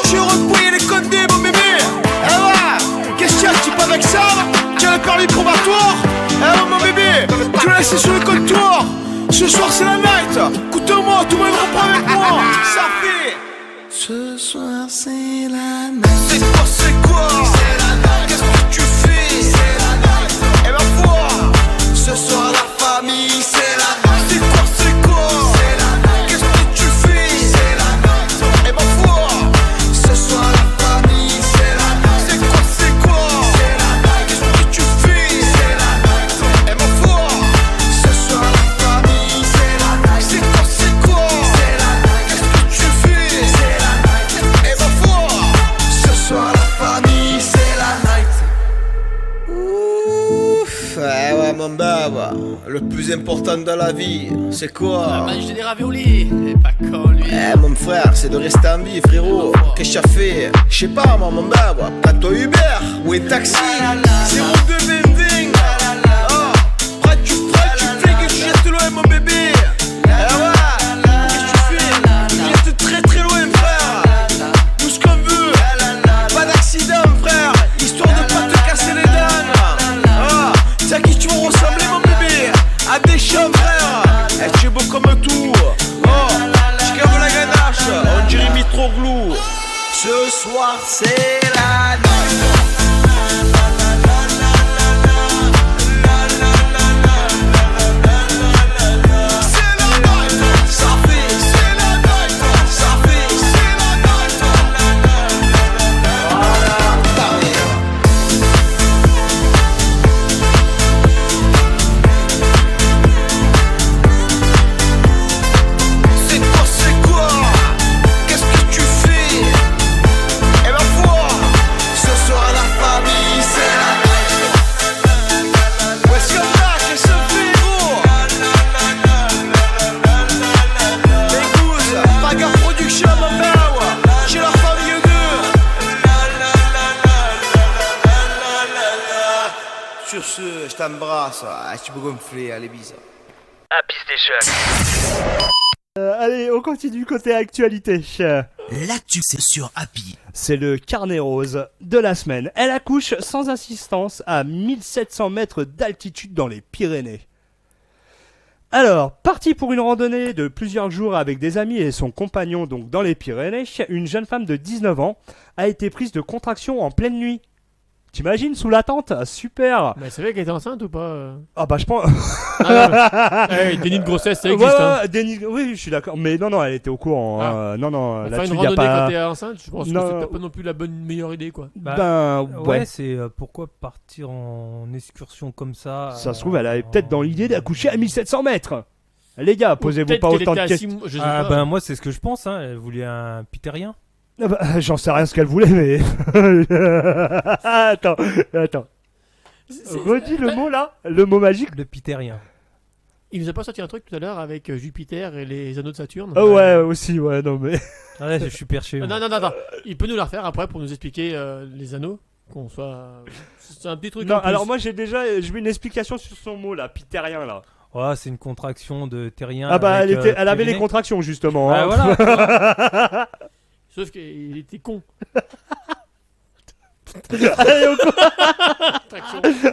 J'ai repris les condés, mon bébé. Eh ouais, qu'est-ce qu'il y a? Tu pas avec ça? Tu as le permis probatoire? Eh ouais, mon bébé, tu l'as laissé sur le comptoir. Ce soir, c'est la night. Écoute-moi, tout le monde reprend avec moi. Ça fait. Ce soir, c'est la night. C'est quoi? C'est la night. Qu'est-ce que tu fais? C'est la night. Eh ben, foi. Ce soir, la famille, c'est la night. C'est quoi? C'est la night. Qu'est-ce que tu fais? C'est la night. Eh ben, foi. Ce soir, la famille, c'est la night. C'est quoi? C'est la night. Qu'est-ce que tu fais? C'est la night. Eh ben, foi. Ce soir, la famille, c'est la night. C'est quoi? C'est la night. Qu'est-ce que tu fais? C'est la night. Eh ben, foi. Ce soir, la famille, c'est la night. Ouf, ouais, mon baba. Le plus important dans la vie, c'est quoi? Manger des raviolis, et pas con lui. Eh mon frère, c'est de rester en vie, frérot. Qu'est-ce que t'as fait? Je sais pas, moi, mon baba. Prends-toi Uber ou un taxi. 0220. Oh, prends, tu fais que tu jettes loin, mon bébé. Eh ouais, qu'est-ce que tu fais? Tu jettes très très loin, frère. Tout ce qu'on veut. Pas d'accident, frère. Histoire de pas te casser les dents. Ah, c'est à qui tu vas ressembler, mon bébé? À des chats, frère. Eh, tu es beau comme tout. Oh, tu caves la ganache. On dirait Mitroglou. Ce soir, c'est la night. C'est la night. Ça fait, c'est la night. Ça fait, c'est la night. Voilà, ta mère. C'est quoi? Qu'est-ce que tu fais? Eh ben, foi. Ce soir, la famille, c'est la night. Ouais, c'est comme ça que se fait, gros. Bégouze, Baga Production, mon belle. J'ai la famille 2. Sur ce, je t'embrasse. Ah, tu peux gonfler, allez, bisous. Happy Station. Allez, on continue côté actualité. L'actu, c'est sur Happy. C'est le carnet rose de la semaine. Elle accouche sans assistance à 1700 mètres d'altitude dans les Pyrénées. Alors, partie pour une randonnée de plusieurs jours avec des amis et son compagnon donc dans les Pyrénées, une jeune femme de 19 ans a été prise de contractions en pleine nuit. T'imagines sous la tente? Ah, super. Mais c'est vrai qu'elle était enceinte ou pas? Ah bah je pense... Déni de grossesse, ça existe. Ouais, hein. ouais, oui, je suis d'accord. Mais non, elle était au courant. Ah. Non, Faire là-dessus, une il y a randonnée quand pas... t'es enceinte, je pense Non. que c'est peut-être pas non plus la meilleure idée, quoi. Ben, ouais. c'est pourquoi partir en excursion comme ça. Ça se trouve, elle avait peut-être dans l'idée d'accoucher à 1700 mètres. Les gars, posez-vous Peut-être pas qu'elle autant de était à questions. je sais Ah pas. ben moi c'est ce que je pense, hein. Elle voulait un pitérien. Ah bah, j'en sais rien ce qu'elle voulait, mais... attends. Redis le mot là, le mot magique. Le pitérien. Il nous a pas sorti un truc tout à l'heure avec Jupiter et les anneaux de Saturne. Oh ouais, aussi, ouais, non mais... Ouais, je suis perché. Non, il peut nous la refaire après pour nous expliquer les anneaux. Qu'on soit. C'est un petit truc. Non, en plus. alors moi j'ai veux une explication sur son mot là, pitérien là. Ouais, c'est une contraction de terrien. Ah bah avec, elle avait les Pyrénées. contractions justement. Ah, hein. voilà. Sauf qu'il était con.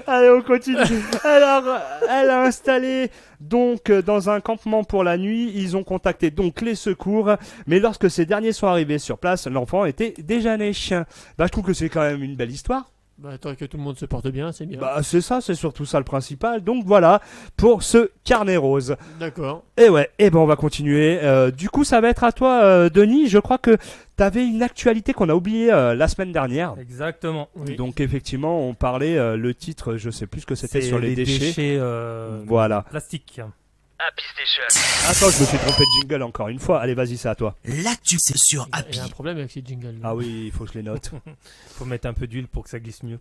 Allez, on continue. Alors, elle a installé donc dans un campement pour la nuit. Ils ont contacté donc les secours, mais lorsque ces derniers sont arrivés sur place, l'enfant était déjà né. Bah, je trouve que c'est quand même une belle histoire. Bah, tant que tout le monde se porte bien, c'est bien. Bah, c'est ça, c'est surtout ça le principal. Donc voilà pour ce carnet rose. D'accord. Et ouais, et ben on va continuer. Du coup, ça va être à toi, Denis. Je crois que t'avais une actualité qu'on a oubliée la semaine dernière. Exactement. Oui. Donc effectivement, on parlait le titre, je sais plus ce que c'était C'est sur les déchets. Voilà. Plastiques. Happy Station. Attends, je me suis trompé de jingle encore une fois. Allez, vas-y, c'est à toi. L'actu, c'est sur Il Happy. y a un problème avec ces jingles. Ah oui, il faut que je les note. Faut mettre un peu d'huile pour que ça glisse mieux.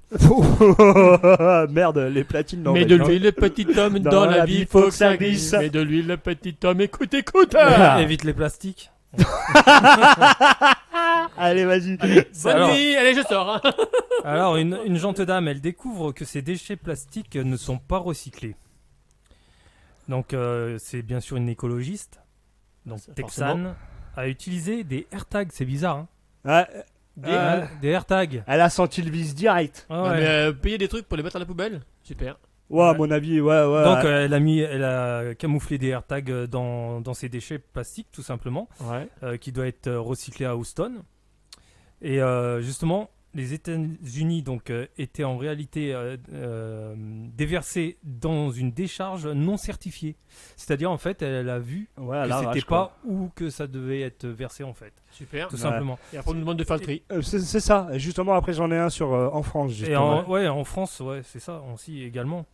Merde, les platines non. Mais de l'huile, le petit homme, dans la vie, faut que ça glisse. Mais de l'huile, le petit homme, écoute. Ah. Évite les plastiques. Allez, vas-y. Bonne Alors- nuit, allez, je sors. Hein. Alors, une gente dame, elle découvre que ces déchets plastiques ne sont pas recyclés. Donc, c'est bien sûr une écologiste. Donc, Ça, Texane a utilisé des AirTags. C'est bizarre, hein. Ouais, Des AirTags. elle a senti le vice direct. Ah Ouais, ouais. mais payer des trucs pour les mettre à la poubelle, super. Ouais, à Ouais. mon avis, ouais. Donc, elle a camouflé des AirTags dans ses déchets plastiques, tout simplement, Ouais. qui doit être recyclé à Houston. Et justement, les États-Unis donc étaient en réalité déversés dans une décharge non certifiée. C'est-à-dire en fait, elle a vu ouais, à que l'arrache, c'était quoi. pas où que ça devait être versé en fait, Super. tout Ouais. simplement. Et après, on nous demande de faire le tri. C'est ça. Et justement, après, j'en ai un sur en France. Et Justement. en France, ouais, c'est ça aussi également.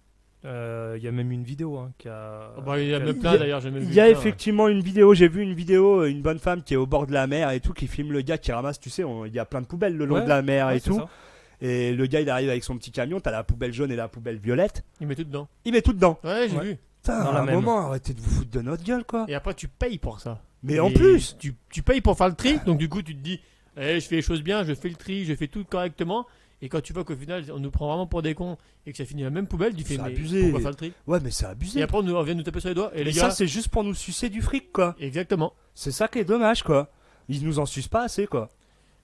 Il y a même une vidéo hein, qui a. Ah bah, il y a qui même il y plein a- d'ailleurs, j'ai même vu. Il y a plein, effectivement une vidéo, j'ai vu une vidéo, une bonne femme qui est au bord de la mer et tout, qui filme le gars qui ramasse, tu sais, il y a plein de poubelles le long Ouais, de la mer ouais, et c'est tout. ça. Et le gars il arrive avec son petit camion, t'as la poubelle jaune et la poubelle violette, Il met tout dedans. il met tout dedans. Ouais, j'ai Ouais. vu. Putain, Dans à la un même. moment, arrêtez de vous foutre de notre gueule quoi. Et après, tu payes pour ça. Mais en Et plus, tu payes pour faire le tri, donc du coup, tu te dis, je fais les choses bien, je fais le tri, je fais tout correctement. Et quand tu vois qu'au final, on nous prend vraiment pour des cons et que ça finit à la même poubelle, tu fais, C'est mais abusé. pourquoi faire le tri? ouais mais c'est Et abusé. après, on vient nous taper sur les doigts. Et Et les ça gars, c'est juste pour nous sucer du fric quoi. exactement. C'est ça qui est dommage quoi. Ils nous en sucent pas assez quoi.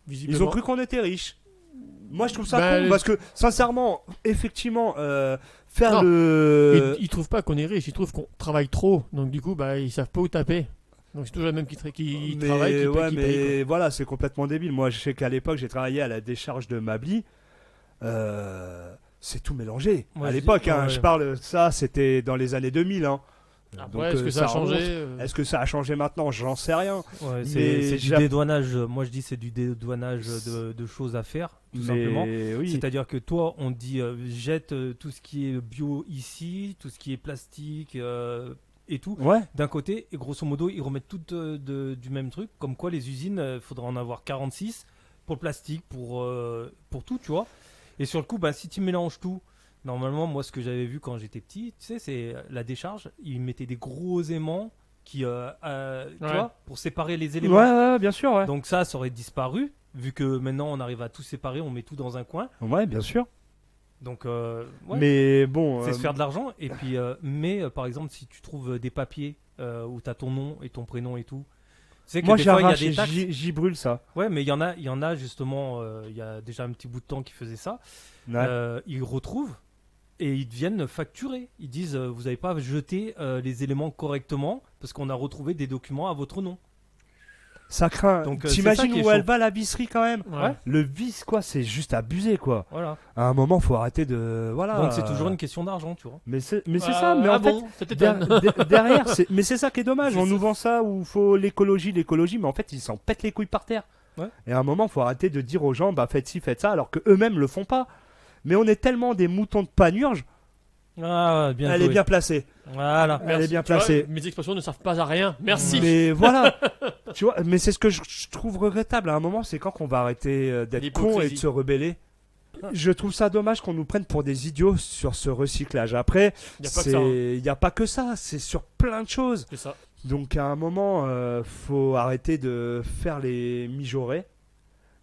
Ils Visiblement. ont cru qu'on était riches. Moi je trouve ça Bah, con le- parce que sincèrement, effectivement, faire Non. le... Ils trouvent pas qu'on est riche, ils trouvent qu'on travaille trop. Donc du coup, bah, ils savent pas où taper. Donc c'est toujours le même qui travaille, qui Mais paye, ouais, qui mais paye. voilà, c'est complètement débile. Moi, je sais qu'à l'époque, j'ai travaillé à la décharge de Mably. C'est tout mélangé. Moi, à je l'époque, dis- hein, ouais. je parle de ça, c'était dans les années 2000. Hein. Après, est-ce que ça a remonte. changé Est-ce que ça a changé maintenant? J'en sais rien. Ouais, Mais c'est du j'ai- dédouanage. Moi, je dis c'est du dédouanage de choses à faire, tout simplement. oui. C'est-à-dire que toi, on te dit jette tout ce qui est bio ici, tout ce qui est plastique et tout. Ouais. D'un côté, et grosso modo, ils remettent tout du même truc. Comme quoi, les usines, il faudra en avoir 46 pour le plastique, pour tout, tu vois. Et sur le coup, bah, si tu mélanges tout, normalement, moi, ce que j'avais vu quand j'étais petit, tu sais, c'est la décharge. Ils mettaient des gros aimants qui, tu vois, pour séparer les Ouais, éléments. ouais, bien sûr. Ouais, Donc ça aurait disparu, vu que maintenant on arrive à tout séparer, on met tout dans un coin. ouais bien sûr. Donc ouais, Mais bon. c'est se faire de l'argent. Et puis, par exemple, si tu trouves des papiers où tu as ton nom et ton prénom et tout, tu sais que moi, des fois il y a j'arrache, des taxes. j'y brûle ça. Ouais, mais il y en a justement, il y a déjà un petit bout de temps qui faisaient ça. Ouais. Ils retrouvent et ils viennent facturer. Ils disent vous n'avez pas jeté les éléments correctement parce qu'on a retrouvé des documents à votre nom. Ça craint. Donc, c'est ça t'imagines qui est où elle chaud. va la visserie quand même? Ouais. Le vice, quoi, c'est juste abusé, quoi. Voilà. À un moment, faut arrêter de. Voilà. Donc c'est toujours une question d'argent, tu vois. Mais c'est ça, mais ah en fait, bon, ça t'étonne. derrière, mais c'est ça qui est dommage. C'est On ça. nous vend ça où faut l'écologie, mais en fait, ils s'en pètent les couilles par terre. Ouais. Et à un moment, faut arrêter de dire aux gens, bah faites ci, faites ça, alors que eux-mêmes le font pas. Mais on est tellement des moutons de panurge, Ah, bien elle joué. est bien placée. Voilà. Elle est bien Tu vois, placée. mes expressions ne servent pas à rien. Merci. Mais voilà, tu vois, mais c'est ce que je trouve regrettable à un moment, c'est quand qu'on va arrêter d'être con et de L'hypocrisie. se rebeller. Je trouve ça dommage qu'on nous prenne pour des idiots sur ce recyclage. Après, Il n'y a pas que ça. hein. il n'y a pas que ça, c'est sur plein de choses. C'est ça. Donc à un moment, faut arrêter de faire les mijaurés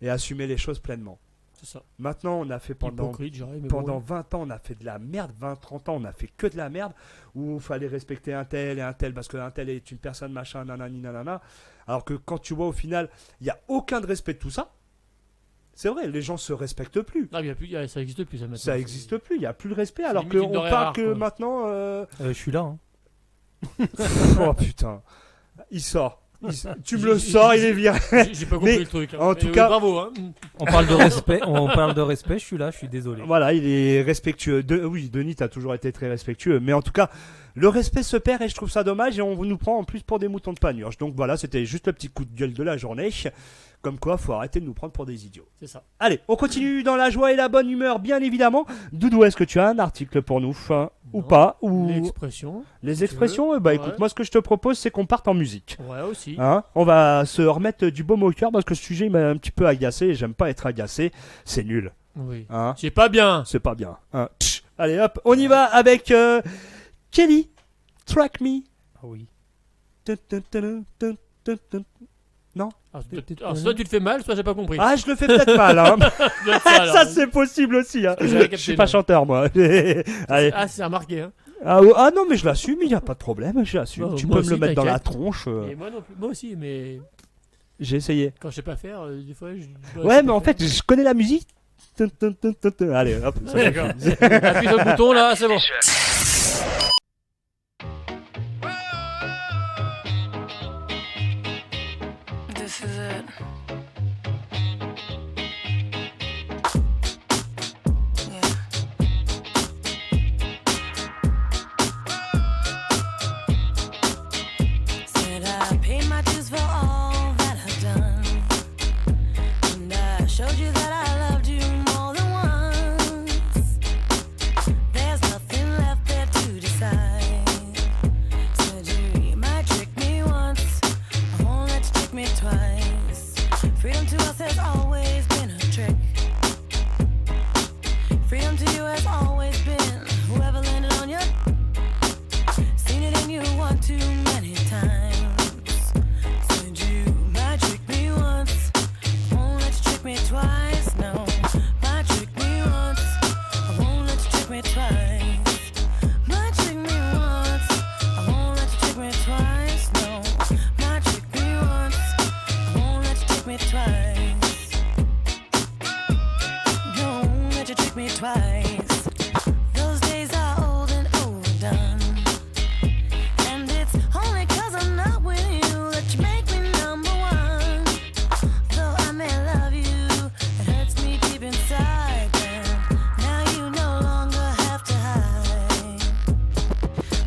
et assumer les choses pleinement. C'est ça. Maintenant, on a fait pendant Hypocrite, j'aurais, mais pendant bon. 20 ans, on a fait de la merde. 20-30 ans, on a fait que de la merde. Où il fallait respecter un tel et un tel parce qu'un tel est une personne, machin, nanani, nanana. Alors que quand tu vois au final, il n'y a aucun de respect de tout ça. C'est vrai, les gens se respectent plus. Non, il y a plus, ça existe plus ça maintenant. Ça existe plus, il n'y a plus de respect. c'est Alors limite une qu'on denrée parle rare, que quoi. maintenant. Je suis là. Hein. Oh putain, il sort. Tu me le sors, il est viré. J'ai pas compris Mais, le truc. hein. en Mais tout oui, cas- bravo. Hein. On parle de respect. On parle de respect. Je suis là. Je suis désolé. Voilà, il est respectueux. Oui, Denis, t'as toujours été très respectueux. Mais en tout cas, le respect se perd et je trouve ça dommage. Et on nous prend en plus pour des moutons de panurge. Donc voilà, c'était juste le petit coup de gueule de la journée. Comme quoi, faut arrêter de nous prendre pour des idiots. C'est ça. Allez, on continue dans la joie et la bonne humeur, bien évidemment. Doudou, est-ce que tu as un article pour nous ou Non. pas ou L'expression. les tu expressions veux. Bah Ouais. écoute, moi ce que je te propose, c'est qu'on parte en musique. Ouais, aussi. Hein, on va se remettre du baume au cœur parce que ce sujet il m'a un petit peu agacé et j'aime pas être agacé. C'est nul. Oui. Hein. C'est pas bien. C'est pas bien. Hein. Tch. Allez hop, on y va avec Kelly. Track Me. Ah oui. Tun, tun, tun, tun, tun, tun. Non. Soit tu le fais mal, soit j'ai pas compris. Ah, je le fais peut-être mal, hein. Ça doit être ça, alors. Ça, c'est possible aussi, hein. J'avais Je capté, suis pas moi. chanteur, moi. Allez. Ah, c'est remarqué, hein. Ah non, mais je l'assume, il n'y a pas de problème, je l'assume. Bon, Tu moi peux me le aussi, mettre dans la t'inquiète. tronche. Et moi non plus. Moi aussi, mais J'ai essayé. quand je sais pas faire, des fois je. Ouais, mais en fait, je connais la musique. Allez, hop. Ouais, d'accord. Appuie sur le bouton là, c'est bon. Station. This is it. Yeah. Said I paid my dues for all that I've done, and I showed you that I loved you more than once. There's nothing left there to decide. Said you might trick me once, I won't let you trick me twice. Freedom to us has always been a trick. Freedom to you has always been whoever landed on your. Seen it in you one too many times. Said you might trick me once, I won't let you trick me twice. No, might trick me once, I won't let you trick me twice. Might trick me once, I won't let you trick me twice. No, might trick me once, I won't let you trick me twice. No, won't let you trick me twice. Those days are old and overdone, and it's only 'cause I'm not with you that you make me number one. Though I may love you, it hurts me deep inside. And now you no longer have to hide.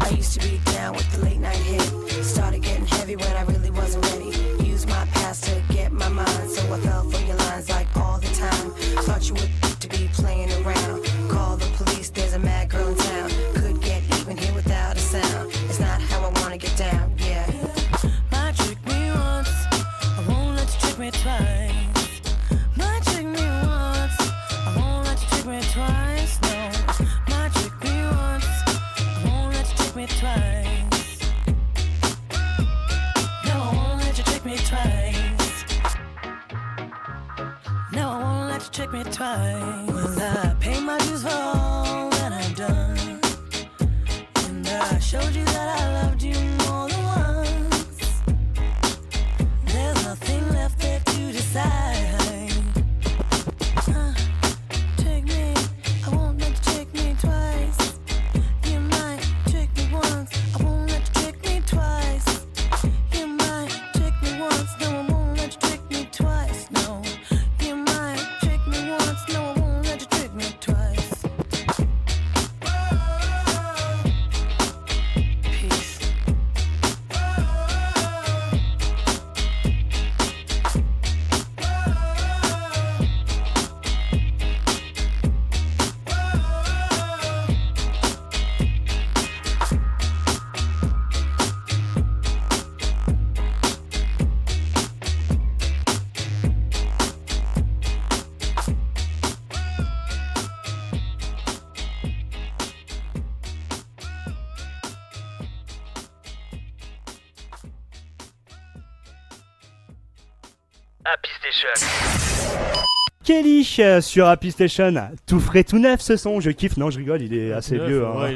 I used to be down with the late night hit. Started getting heavy when I really wasn't ready. Used my past to get my mind, so I fell for your lines like all the time. Thought you would to be playing around. Call the police, there's a mad girl in town. Could get even here without a sound. It's not how I wanna get down, yeah. Might trick me once, I won't let you trick me twice. Might trick me once, I won't let you trick me twice. No, might trick me once, I won't let you trick me twice. No, I won't let you trick me twice. No, I won't let you trick me twice. Well, I pay my dues for all that I've done, and I showed you that I loved you more than once. There's nothing left there to decide. Trick me, I won't let you trick me twice. You might trick me once, I won't let you trick me twice. You might trick me once, no, I won't let you trick me twice. No, you might trick me once, no, I won't let you trick me twice. Peace. Happy Station. Kelly sur Happy Station. Tout frais, tout neuf ce son. Je kiffe. Non, je rigole, il est assez Neuf, vieux. Hein. ouais,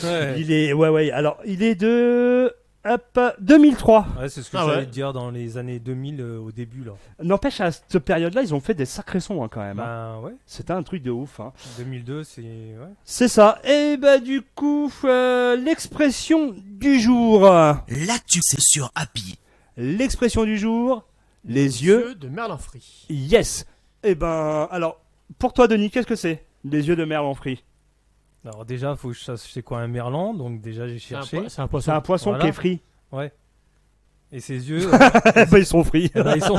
Ouais. Il est, ouais. Alors, il est de. Hop, 2003. Ouais, c'est ce que Ah j'allais ouais. te dire dans les années 2000 au début là. N'empêche, à cette période-là, ils ont fait des sacrés sons hein, quand même. Hein. Bah ouais, C'était un truc de ouf. Hein. 2002 c'est ouais. C'est ça. Et bah, du coup, l'expression du jour. L'actu, c'est sur Happy. L'expression du jour. Les yeux. de Merlin Free. Yes. Et ben, alors, pour toi, Denis, qu'est-ce que c'est? Les yeux de Merlin Free. Alors déjà, faut que je sache c'est quoi un merlan, donc déjà j'ai C'est un, cherché. c'est un poisson. C'est un poisson Voilà. qui est free. Ouais. Et ses yeux, Bah, ils sont free. bah, ils sont,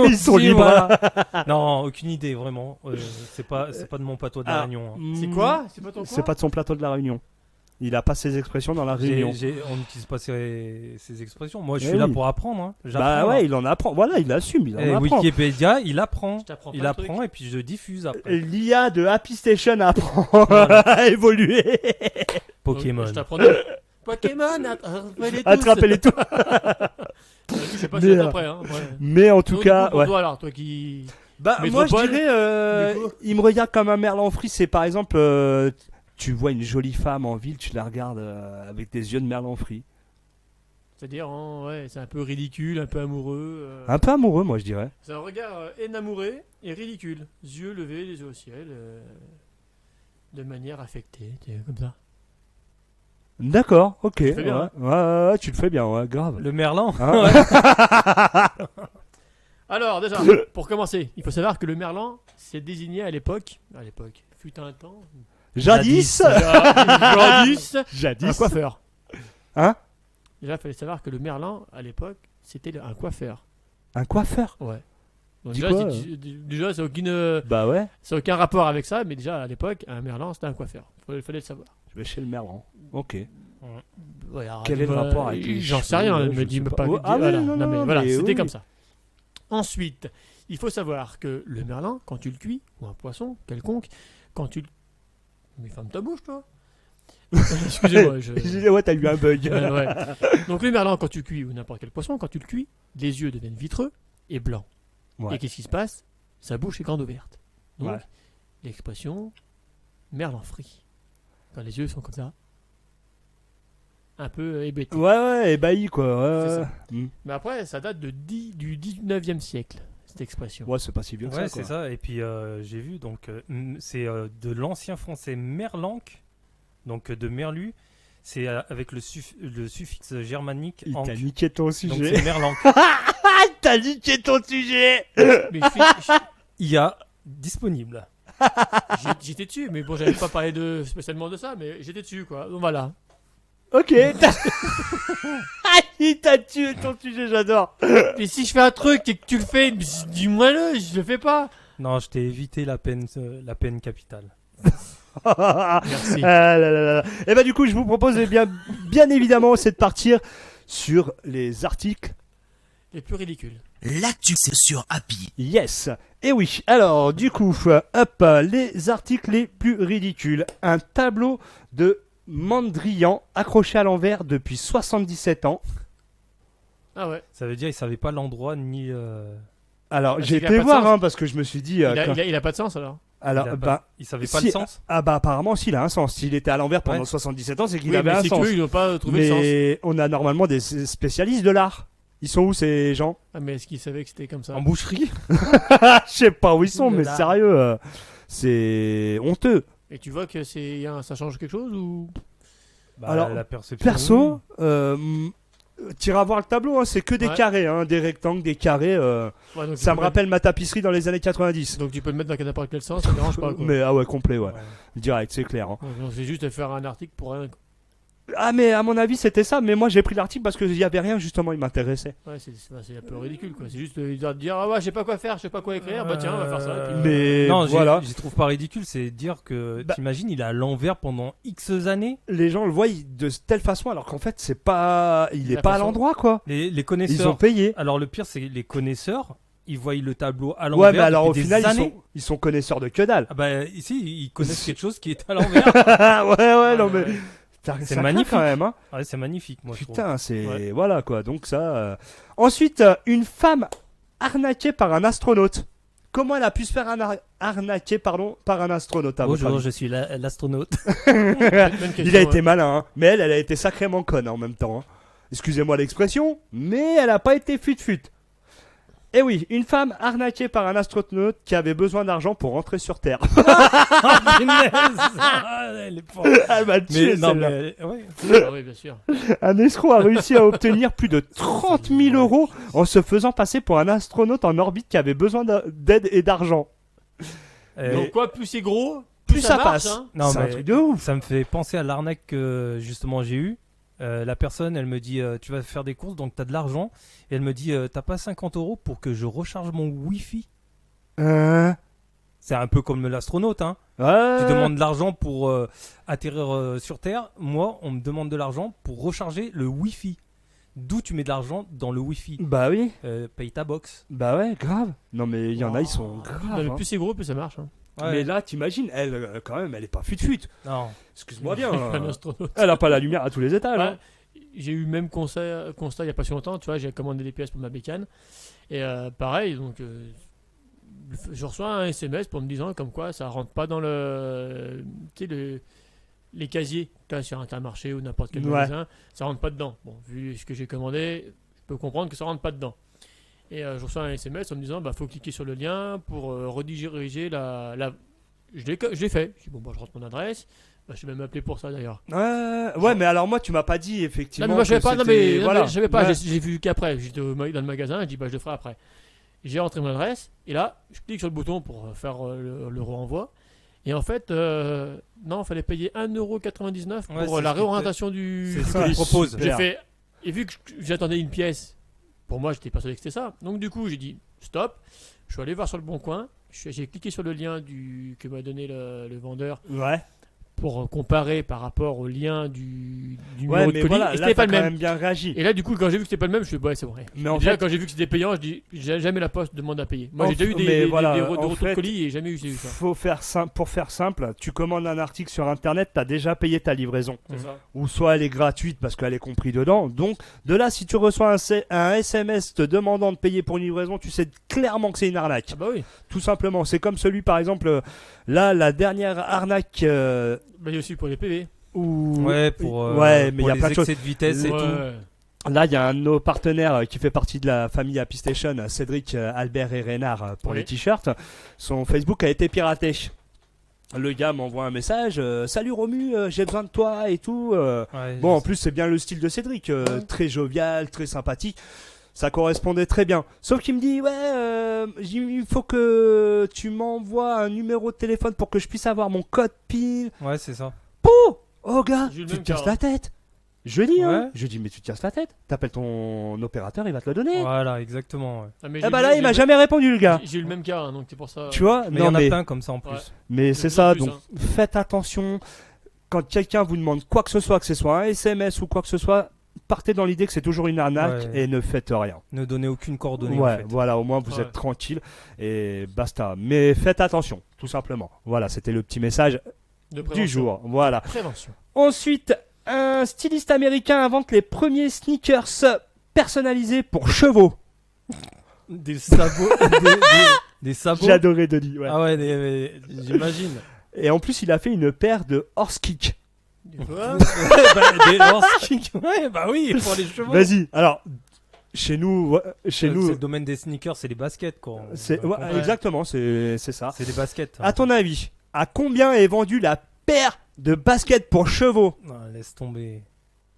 Ils sont Si, libres. voilà. Non, aucune idée vraiment. C'est pas de mon patois de la Ah. Réunion. Hein. C'est quoi? C'est pas ton C'est pas de son plateau de la Réunion. Il a pas ses expressions dans la Réunion. On n'utilise pas ces expressions. Moi, je Eh suis là oui. pour apprendre. Hein. Bah J'apprends, ouais, hein. il en apprend. Voilà, il assume, il en Et apprend. Wikipédia, il apprend. Je t'apprends Il pas le apprend truc. et puis je diffuse après. L'IA de Happy Station apprend Voilà. à évoluer. Pokémon. Je t'apprends de... Pokémon, attrapez-les tous. Attrapez-les tous. Je sais pas Mais, si après. Hein. Ouais. Mais en tout Donc, cas, du coup, pour ouais. toi, alors, toi qui. Bah, moi je Métropole, dirais, du coup. il me regarde comme un merlan frit. C'est par exemple, tu vois une jolie femme en ville, tu la regardes avec des yeux de merlan frit. C'est-à-dire, hein, ouais, c'est un peu ridicule, un peu amoureux. Un peu amoureux, moi je dirais. C'est un regard énamouré et ridicule. Yeux levés, les yeux au ciel. De manière affectée, comme ça. D'accord, ok. fais bien, Ouais, ouais, ouais, tu le fais bien, ouais, grave. Le merlan. Hein, Alors, déjà, pour commencer, il faut savoir que le merlan s'est désigné à l'époque, fut un temps, Jadis. un coiffeur. Hein? Déjà, il fallait savoir que le merlan, à l'époque, c'était un coiffeur. Un coiffeur. Ouais. Donc Dis déjà, quoi, déjà, c'est aucune, Bah ouais. ça n'a aucun rapport avec ça, mais déjà, à l'époque, un merlan, c'était un coiffeur. Il fallait le savoir. Je vais chez le merlan. Ok. Ouais, alors, Quel est le rapport avec les J'en sais cheveux, rien, je me dis sais pas. pas. Voilà. Ah ouais, non, Non, mais non, voilà, mais c'était oui. comme ça. Ensuite, il faut savoir que le merlan, quand tu le cuis, ou un poisson quelconque, quand tu le... Mais ferme ta bouche, toi. Excusez-moi, Ouais, t'as eu un bug. Ouais. Donc le merlan, quand tu cuis, ou n'importe quel poisson, quand tu le cuis, les yeux deviennent vitreux et blancs. Ouais. Et qu'est-ce qui se passe? Sa bouche est grande ouverte. Donc, Ouais. l'expression merlan frit. Quand les yeux sont comme ça, un peu hébétés. Ouais, ébahi quoi. Ouais, C'est ouais. ça. Mais après, ça date du 19e siècle, cette expression. Ouais, c'est pas si vieux que Ouais, ça. c'est quoi. ça. Et puis j'ai vu, donc c'est de l'ancien français merlanque, donc de merlu. C'est avec le suffixe germanique Il anque. t'a niqué ton Donc sujet. c'est merlanque. T'as niqué ton sujet. Mais IA disponible. j'étais dessus, mais bon, j'avais pas parlé spécialement de ça, mais j'étais dessus, quoi. Donc voilà. Ok. Il t'a tué ton sujet, j'adore. Et si je fais un truc et que tu le fais, dis-moi-le, je le fais pas. Non, je t'ai évité la peine capitale. Merci. Ah là là là. Et bah du coup, je vous propose bien évidemment, c'est de partir sur les articles. Les plus ridicules. L'actu, c'est sur Happy. Yes. Et oui. Alors, du coup, hop, les articles les plus ridicules. Un tableau de Mandrian accroché à l'envers depuis 77 ans. Ah ouais. Ça veut dire il savait pas l'endroit ni. Alors, Parce j'ai qu'il a été pas de voir sens. parce que je me suis dit. Il a pas de sens alors. Alors, il savait pas si- le sens. Ah bah apparemment, s'il a un sens. S'il était à l'envers pendant Ouais. 77 ans, c'est qu'il Oui, avait mais un c'est sens. qu'eux, ils n'ont pas trouvé le sens. Mais on a normalement des spécialistes de l'art. Ils sont où ces gens? Ah, mais est-ce qu'ils savaient que c'était comme ça? En boucherie. Je sais pas où ils sont, Ouh là mais là. sérieux, c'est honteux. Et tu vois que ça change quelque chose ou? Bah, Alors, la perception. Perso, t'iras voir le tableau, hein, c'est que des Ouais. carrés, hein, des rectangles, des carrés. Ouais, donc tu Ça peux me rappelle ma tapisserie dans les années 90. mettre- Donc tu peux le mettre dans n'importe quel sens, ça dérange pas quoi. Mais ah ouais, complet, ouais. Ouais. Direct, c'est clair. hein. Ouais, donc c'est juste de faire un article pour rien. Quoi. Ah mais à mon avis c'était ça, mais moi j'ai pris l'article parce qu'il y avait rien justement, il m'intéressait. Ouais, c'est un peu ridicule quoi. C'est juste de dire ah ouais, je sais pas quoi faire, je sais pas quoi écrire, bah tiens, on va faire ça. Et puis- Mais Non, voilà, j'y trouve pas ridicule, c'est dire que Bah- t'imagines, il est à l'envers pendant X années. les gens le voient de telle façon alors qu'en fait c'est pas, il est La pas à façon- l'endroit quoi. Les Ils ont connaisseurs. payé. Alors le pire, c'est les connaisseurs, ils voient le tableau à l'envers. Ouais mais alors au depuis des final années. ils sont connaisseurs de que dalle. Ah bah ici, ils connaissent quelque chose qui est à l'envers. ouais non mais C'est ça magnifique. craint quand même. Hein. Ouais, c'est magnifique, moi je trouve. Putain c'est Ouais. voilà quoi donc ça. Ensuite une femme arnaquée par un astronaute. Comment elle a pu se faire arnaquer par un astronaute à votre Bonjour, avis je suis l'astronaute. Bonne question, Il a été ouais. malin, hein. Mais elle a été sacrément conne en même temps. hein. Excusez-moi l'expression, mais elle a pas été fut-fut. Eh oui, une femme arnaquée par un astronaute qui avait besoin d'argent pour rentrer sur Terre. Elle est forte. Elle m'a tué, Mais non, celle-là. mais ouais. Ah oui, bien sûr. Un escroc a réussi à obtenir plus de 30 000 euros en se faisant passer pour un astronaute en orbite qui avait besoin d'aide et d'argent. Donc quoi, plus c'est gros, Plus ça marche, passe. hein. Non, C'est un mais truc de ouf. ça me fait penser à l'arnaque que justement j'ai eu. La personne, elle me dit tu vas faire des courses donc t'as de l'argent. Et elle me dit t'as pas 50 euros pour que je recharge mon wifi. C'est un peu comme l'astronaute, hein. Ouais. Tu demandes de l'argent pour atterrir sur Terre. Moi, on me demande de l'argent pour recharger le wifi. D'où tu mets de l'argent dans le wifi. Bah oui. Paye ta box. Bah ouais, grave. Non mais il y en a, ils sont Non, graves. mais hein. plus c'est gros, plus ça marche. Hein. Ouais. Mais là, t'imagines, elle, quand même, elle est pas fut-fut. Non. Excuse-moi bien. Un astronaute. Elle a pas la lumière à tous les étages. Ouais. hein. j'ai eu le même constat il n'y a pas si longtemps. Tu vois, j'ai commandé des pièces pour ma bécane. Et pareil, donc je reçois un SMS pour me disant comme quoi ça rentre pas dans les casiers. Tu vois, sur Intermarché ou n'importe quel Ouais. magasin, ça rentre pas dedans. Bon, vu ce que j'ai commandé, je peux comprendre que ça rentre pas dedans. Et je reçois un SMS en me disant faut cliquer sur le lien pour rediriger la. Je l'ai fait. Je dis bon, je rentre mon adresse. Je vais même appeler pour ça d'ailleurs. Ouais, mais alors moi, tu m'as pas dit effectivement. Non, mais moi je savais que pas. Non, c'était- mais voilà. je savais pas. Ouais. J'ai vu qu'après. J'étais dans le magasin. Je dis je le ferai après. J'ai rentré mon adresse et là, je clique sur le bouton pour faire le renvoi. Et en fait, non, il fallait payer 1,99€ pour Ouais, c'est la ce que réorientation du C'est ce ça, qu'il propose. super. J'ai fait. Et vu que j'attendais une pièce, pour moi, j'étais persuadé que c'était ça. Donc, du coup, j'ai dit stop. Je suis allé voir sur le bon coin. J'ai cliqué sur le lien que m'a donné le vendeur Ouais. pour comparer par rapport au lien du numéro Ouais, de mais colis. voilà, Et là, c'était t'as pas quand le même. même bien réagi. Et là, du coup, quand j'ai vu que c'était pas le même, je me suis dit, ouais, c'est vrai. Mais en Déjà, fait- quand j'ai vu que c'était payant, je dis, jamais la poste demande à payer. Moi, En j'ai déjà eu f- des, mais des voilà, retours en fait, de colis et jamais eu ça. Faut faire simple, pour faire simple, tu commandes un article sur internet, t'as déjà payé ta livraison. C'est ça. Ou soit elle est gratuite parce qu'elle est comprise dedans. Donc de là, si tu reçois un SMS te demandant de payer pour une livraison, tu sais clairement que c'est une arnaque. Ah bah oui. Tout simplement. C'est comme celui par exemple, là, la dernière arnaque Bah, il y a aussi pour les PV. où... Ouais, pour, Ouais, mais pour il y a les plein de choses. excès de vitesse et Ouais. tout. Là, il y a un de nos partenaires qui fait partie de la famille Happy Station, Cédric, Albert et Reynard pour Oui. les t-shirts. Son Facebook a été piraté. Le gars m'envoie un message, salut Romu, j'ai besoin de toi et tout. Ouais, Bon, en je- plus, c'est bien le style de Cédric, très jovial, très sympathique. Ça correspondait très bien. Sauf qu'il me dit, ouais, il faut que tu m'envoies un numéro de téléphone pour que je puisse avoir mon code PIN. Ouais, c'est ça. Pouh Oh gars, J'ai eu le tu te même casses cas, la tête. Je lui dis, hein. Ouais. Je lui dis, mais tu te casses la tête. T'appelles ton opérateur, il va te le donner. Voilà, exactement. Ouais. Ah, mais Eh j'ai bah eu- là, il m'a jamais répondu, le gars. J'ai eu le même cas, hein, donc c'est pour ça. Tu vois Mais il y Non, en a mais, plein comme ça en plus. Ouais. mais De c'est plus ça. en plus, Donc, faites attention. Quand quelqu'un vous demande quoi que ce soit un SMS ou quoi que ce soit, partez dans l'idée que c'est toujours une arnaque Ouais. et ne faites rien. Ne donnez aucune coordonnée Ouais, en fait. voilà, au moins vous Ouais. êtes tranquille et basta. Mais faites attention, tout simplement. Voilà, c'était le petit message De du prévention. jour. Voilà. Prévention. Ensuite, un styliste américain invente les premiers sneakers personnalisés pour chevaux. Des sabots. des sabots. J'ai adoré Denis. Ouais. Ah ouais, j'imagine. Et en plus, il a fait une paire de horse kick. Quoi Des horse-kicks. Ouais, bah oui, pour les chevaux. Vas-y. Alors, chez nous, C'est le domaine des sneakers, c'est les baskets quoi. c'est On va ouais, comprendre. exactement, c'est ça. C'est des baskets. À ton avis, à combien est vendue la paire de baskets pour chevaux? Non, laisse tomber.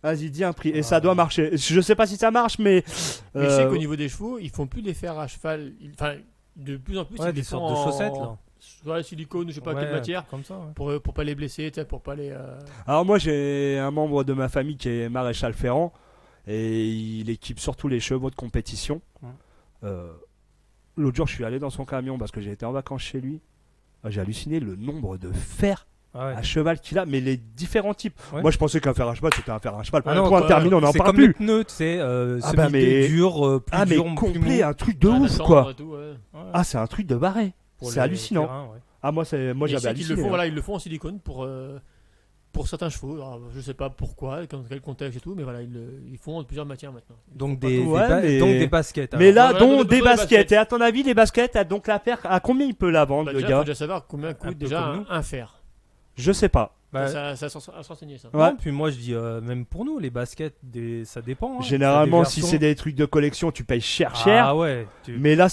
Vas-y, dis un prix. Et Ah. ça doit marcher. Je sais pas si ça marche, mais. Mais je sais qu'au niveau des chevaux, ils font plus les fers à cheval. Enfin, de plus en plus, Ouais, ils des les font sortes de en- chaussettes là. Soit silicone ou je sais pas Ouais, quelle matière. Comme ça. Ouais. Pour pas les blesser, tu sais, pour pas les. Alors, moi, j'ai un membre de ma famille qui est maréchal ferrant. Et il équipe surtout les chevaux de compétition. Ouais. L'autre jour, je suis allé dans son camion parce que j'ai été en vacances chez lui. J'ai halluciné le nombre de fers Ah ouais. à cheval qu'il a, mais les différents types. Ouais. Moi, je pensais qu'un fer à cheval, c'était un fer à cheval. Ah non, Point quoi, terminé, on n'en c'est parle comme plus. les pneus, tu sais, Ah bah, mais- dur, plus Ah, mais dur, plus complet, mou. un truc de Ah, la ouf, cendre quoi. et tout, ouais. Ouais. Ah, c'est un truc de barré. Pour C'est les hallucinant. terrains, ouais. Ah, moi, Et je j'avais sais qu'ils halluciné. le font, hein. voilà, ils le font en silicone pour certains chevaux. Alors, je sais pas pourquoi, dans quel contexte et tout, mais voilà, ils font en plusieurs matières maintenant. Donc Ils font des, Ouais, mais- donc des baskets. Mais alors. là, Voilà, dont donnez- des donnez les baskets. baskets. Et à ton avis, les baskets, donc la paire, à combien il peut la vendre, Bah, le déjà, faut gars déjà savoir combien Un coûte peu déjà comme nous. un fer. Je sais pas. Bah, Ça à s'enseigner ça. Ouais. non, puis moi je dis même pour nous les baskets, ça dépend. hein. Généralement, T'as si versions- c'est des trucs de collection, tu payes cher. Ah ouais. Mais là,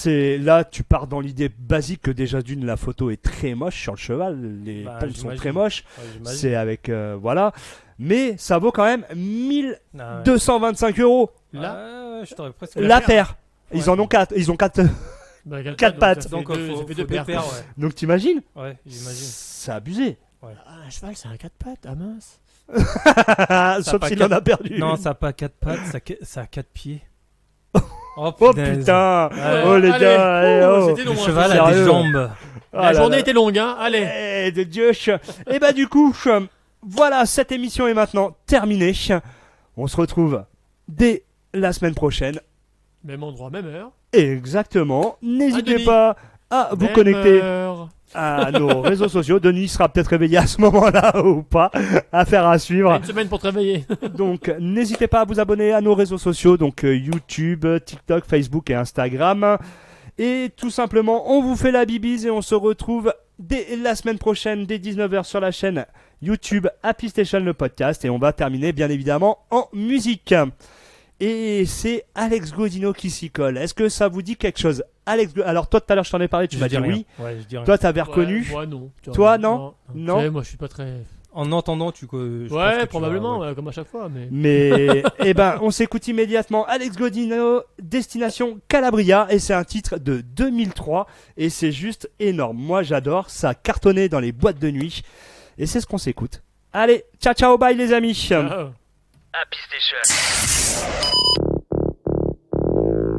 tu pars dans l'idée basique que déjà d'une, la photo est très moche sur le cheval. Les Bah, pompes sont j'imagine. très moches. Ouais, j'imagine. C'est avec voilà. Mais ça vaut quand même 1225 Ah ouais. euros Là, Ah ouais, je t'aurais presque la paire. Ils Ouais. en ont 4. Ils ont 4. bah, Quatre pattes. Donc, Donc ça faut fait deux deux paires. paires, quoi. ouais. Donc t'imagines Ouais, j'imagine. C'est abusé. Ah, un cheval, c'est un 4 pattes. Ah mince. Sauf pas s'il quatre- en a perdu. Non, ça a pas 4 pattes, ça a 4 pieds. Oh Oh punaise. putain. Ouais. Oh les Allez. gars. eh, Oh, oh. c'était long, Le hein, cheval c'est a des sérieux. jambes. Ah La là journée là. était longue, hein. Allez. Eh, de Dieu. Et bah du coup, voilà, cette émission est maintenant terminée. On se retrouve dès la semaine prochaine. Même endroit, même heure. Exactement. N'hésitez Denis. pas à vous Même connecter heure. à nos réseaux sociaux. Denis sera peut-être réveillé à ce moment-là ou pas. Affaire à suivre. Une semaine pour te réveiller. Donc n'hésitez pas à vous abonner à nos réseaux sociaux, donc YouTube, TikTok, Facebook et Instagram. Et tout simplement, on vous fait la bibise et on se retrouve dès la semaine prochaine, dès 19h sur la chaîne YouTube Happy Station le podcast. Et on va terminer bien évidemment en musique. Et c'est Alex Godino qui s'y colle. Est-ce que ça vous dit quelque chose, Alors toi tout à l'heure je t'en ai parlé, tu Je m'as dis dit rien. oui. Ouais, je dis rien. Toi t'avais reconnu. Ouais, moi non. Tu vois, Toi, non. Tu sais, moi je suis pas très. En entendant, je pense que Ouais, tu probablement, vas- ouais. comme à chaque fois. Mais... Mais eh ben, on s'écoute immédiatement Alex Godino, Destination Calabria, et c'est un titre de 2003 et c'est juste énorme. Moi, j'adore, ça cartonnait dans les boîtes de nuit et c'est ce qu'on s'écoute. Allez, ciao ciao, bye les amis. Ah. Happy Station.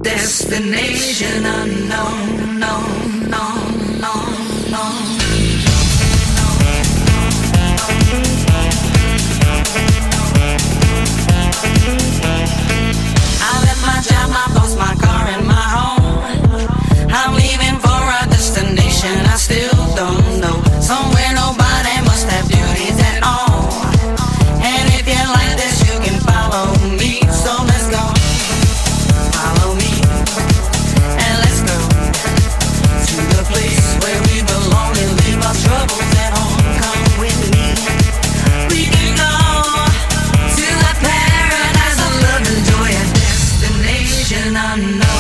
Destination unknown, known, known, known, known. I left my job, my boss, my car, and my home. I'm leaving for a destination I still don't know. Somewhere nobody must have duties at all. And if you like this, you can follow me. So let's go. Follow me. And let's go to the place where we belong and leave our troubles at home. Come with me. We can go to a paradise of love and joy, a destination unknown.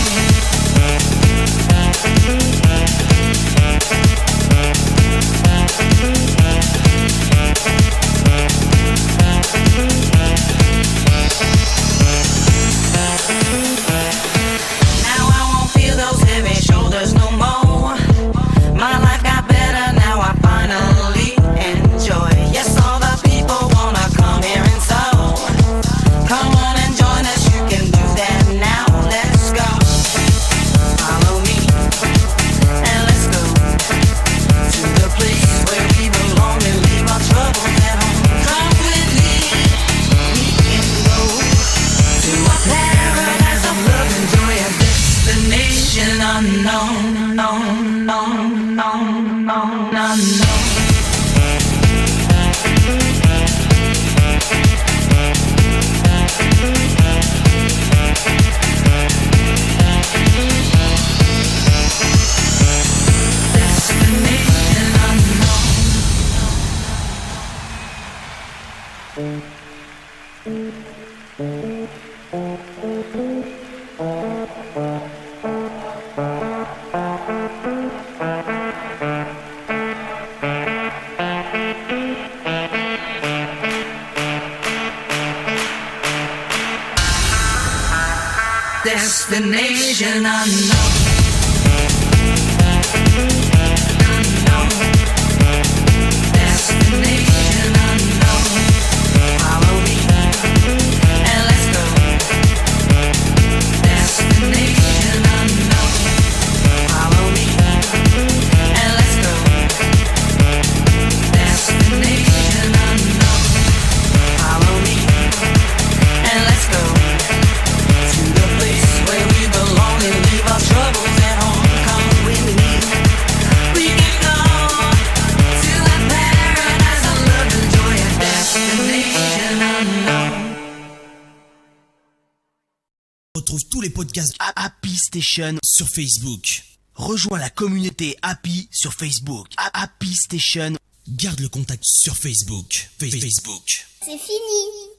Now I won't feel those heavy shoulders no more. My life got better now, I finally enjoy. Yes, all the people wanna come here and so come on and join us, you can do that now. Let's go. Follow me and let's go to the place where we belong and leave our troubles at home. Come with me, we can go to a paradise of love and joy, a destination unknown, known, known, known, known, unknown. Destination unknown. Destination unknown. Unknown. Destination unknown. Follow me and let's go. Destination unknown. Follow me and let's go. Destination unknown. Follow me and let's go to the place where we belong and leave our troubles at home. Come with me. We can go to a paradise of love and joy, a destination unknown. Retrouve tous les podcasts Happy Station sur Facebook. Rejoins la communauté Happy sur Facebook. Happy Station. Garde le contact sur Facebook. Facebook. C'est fini.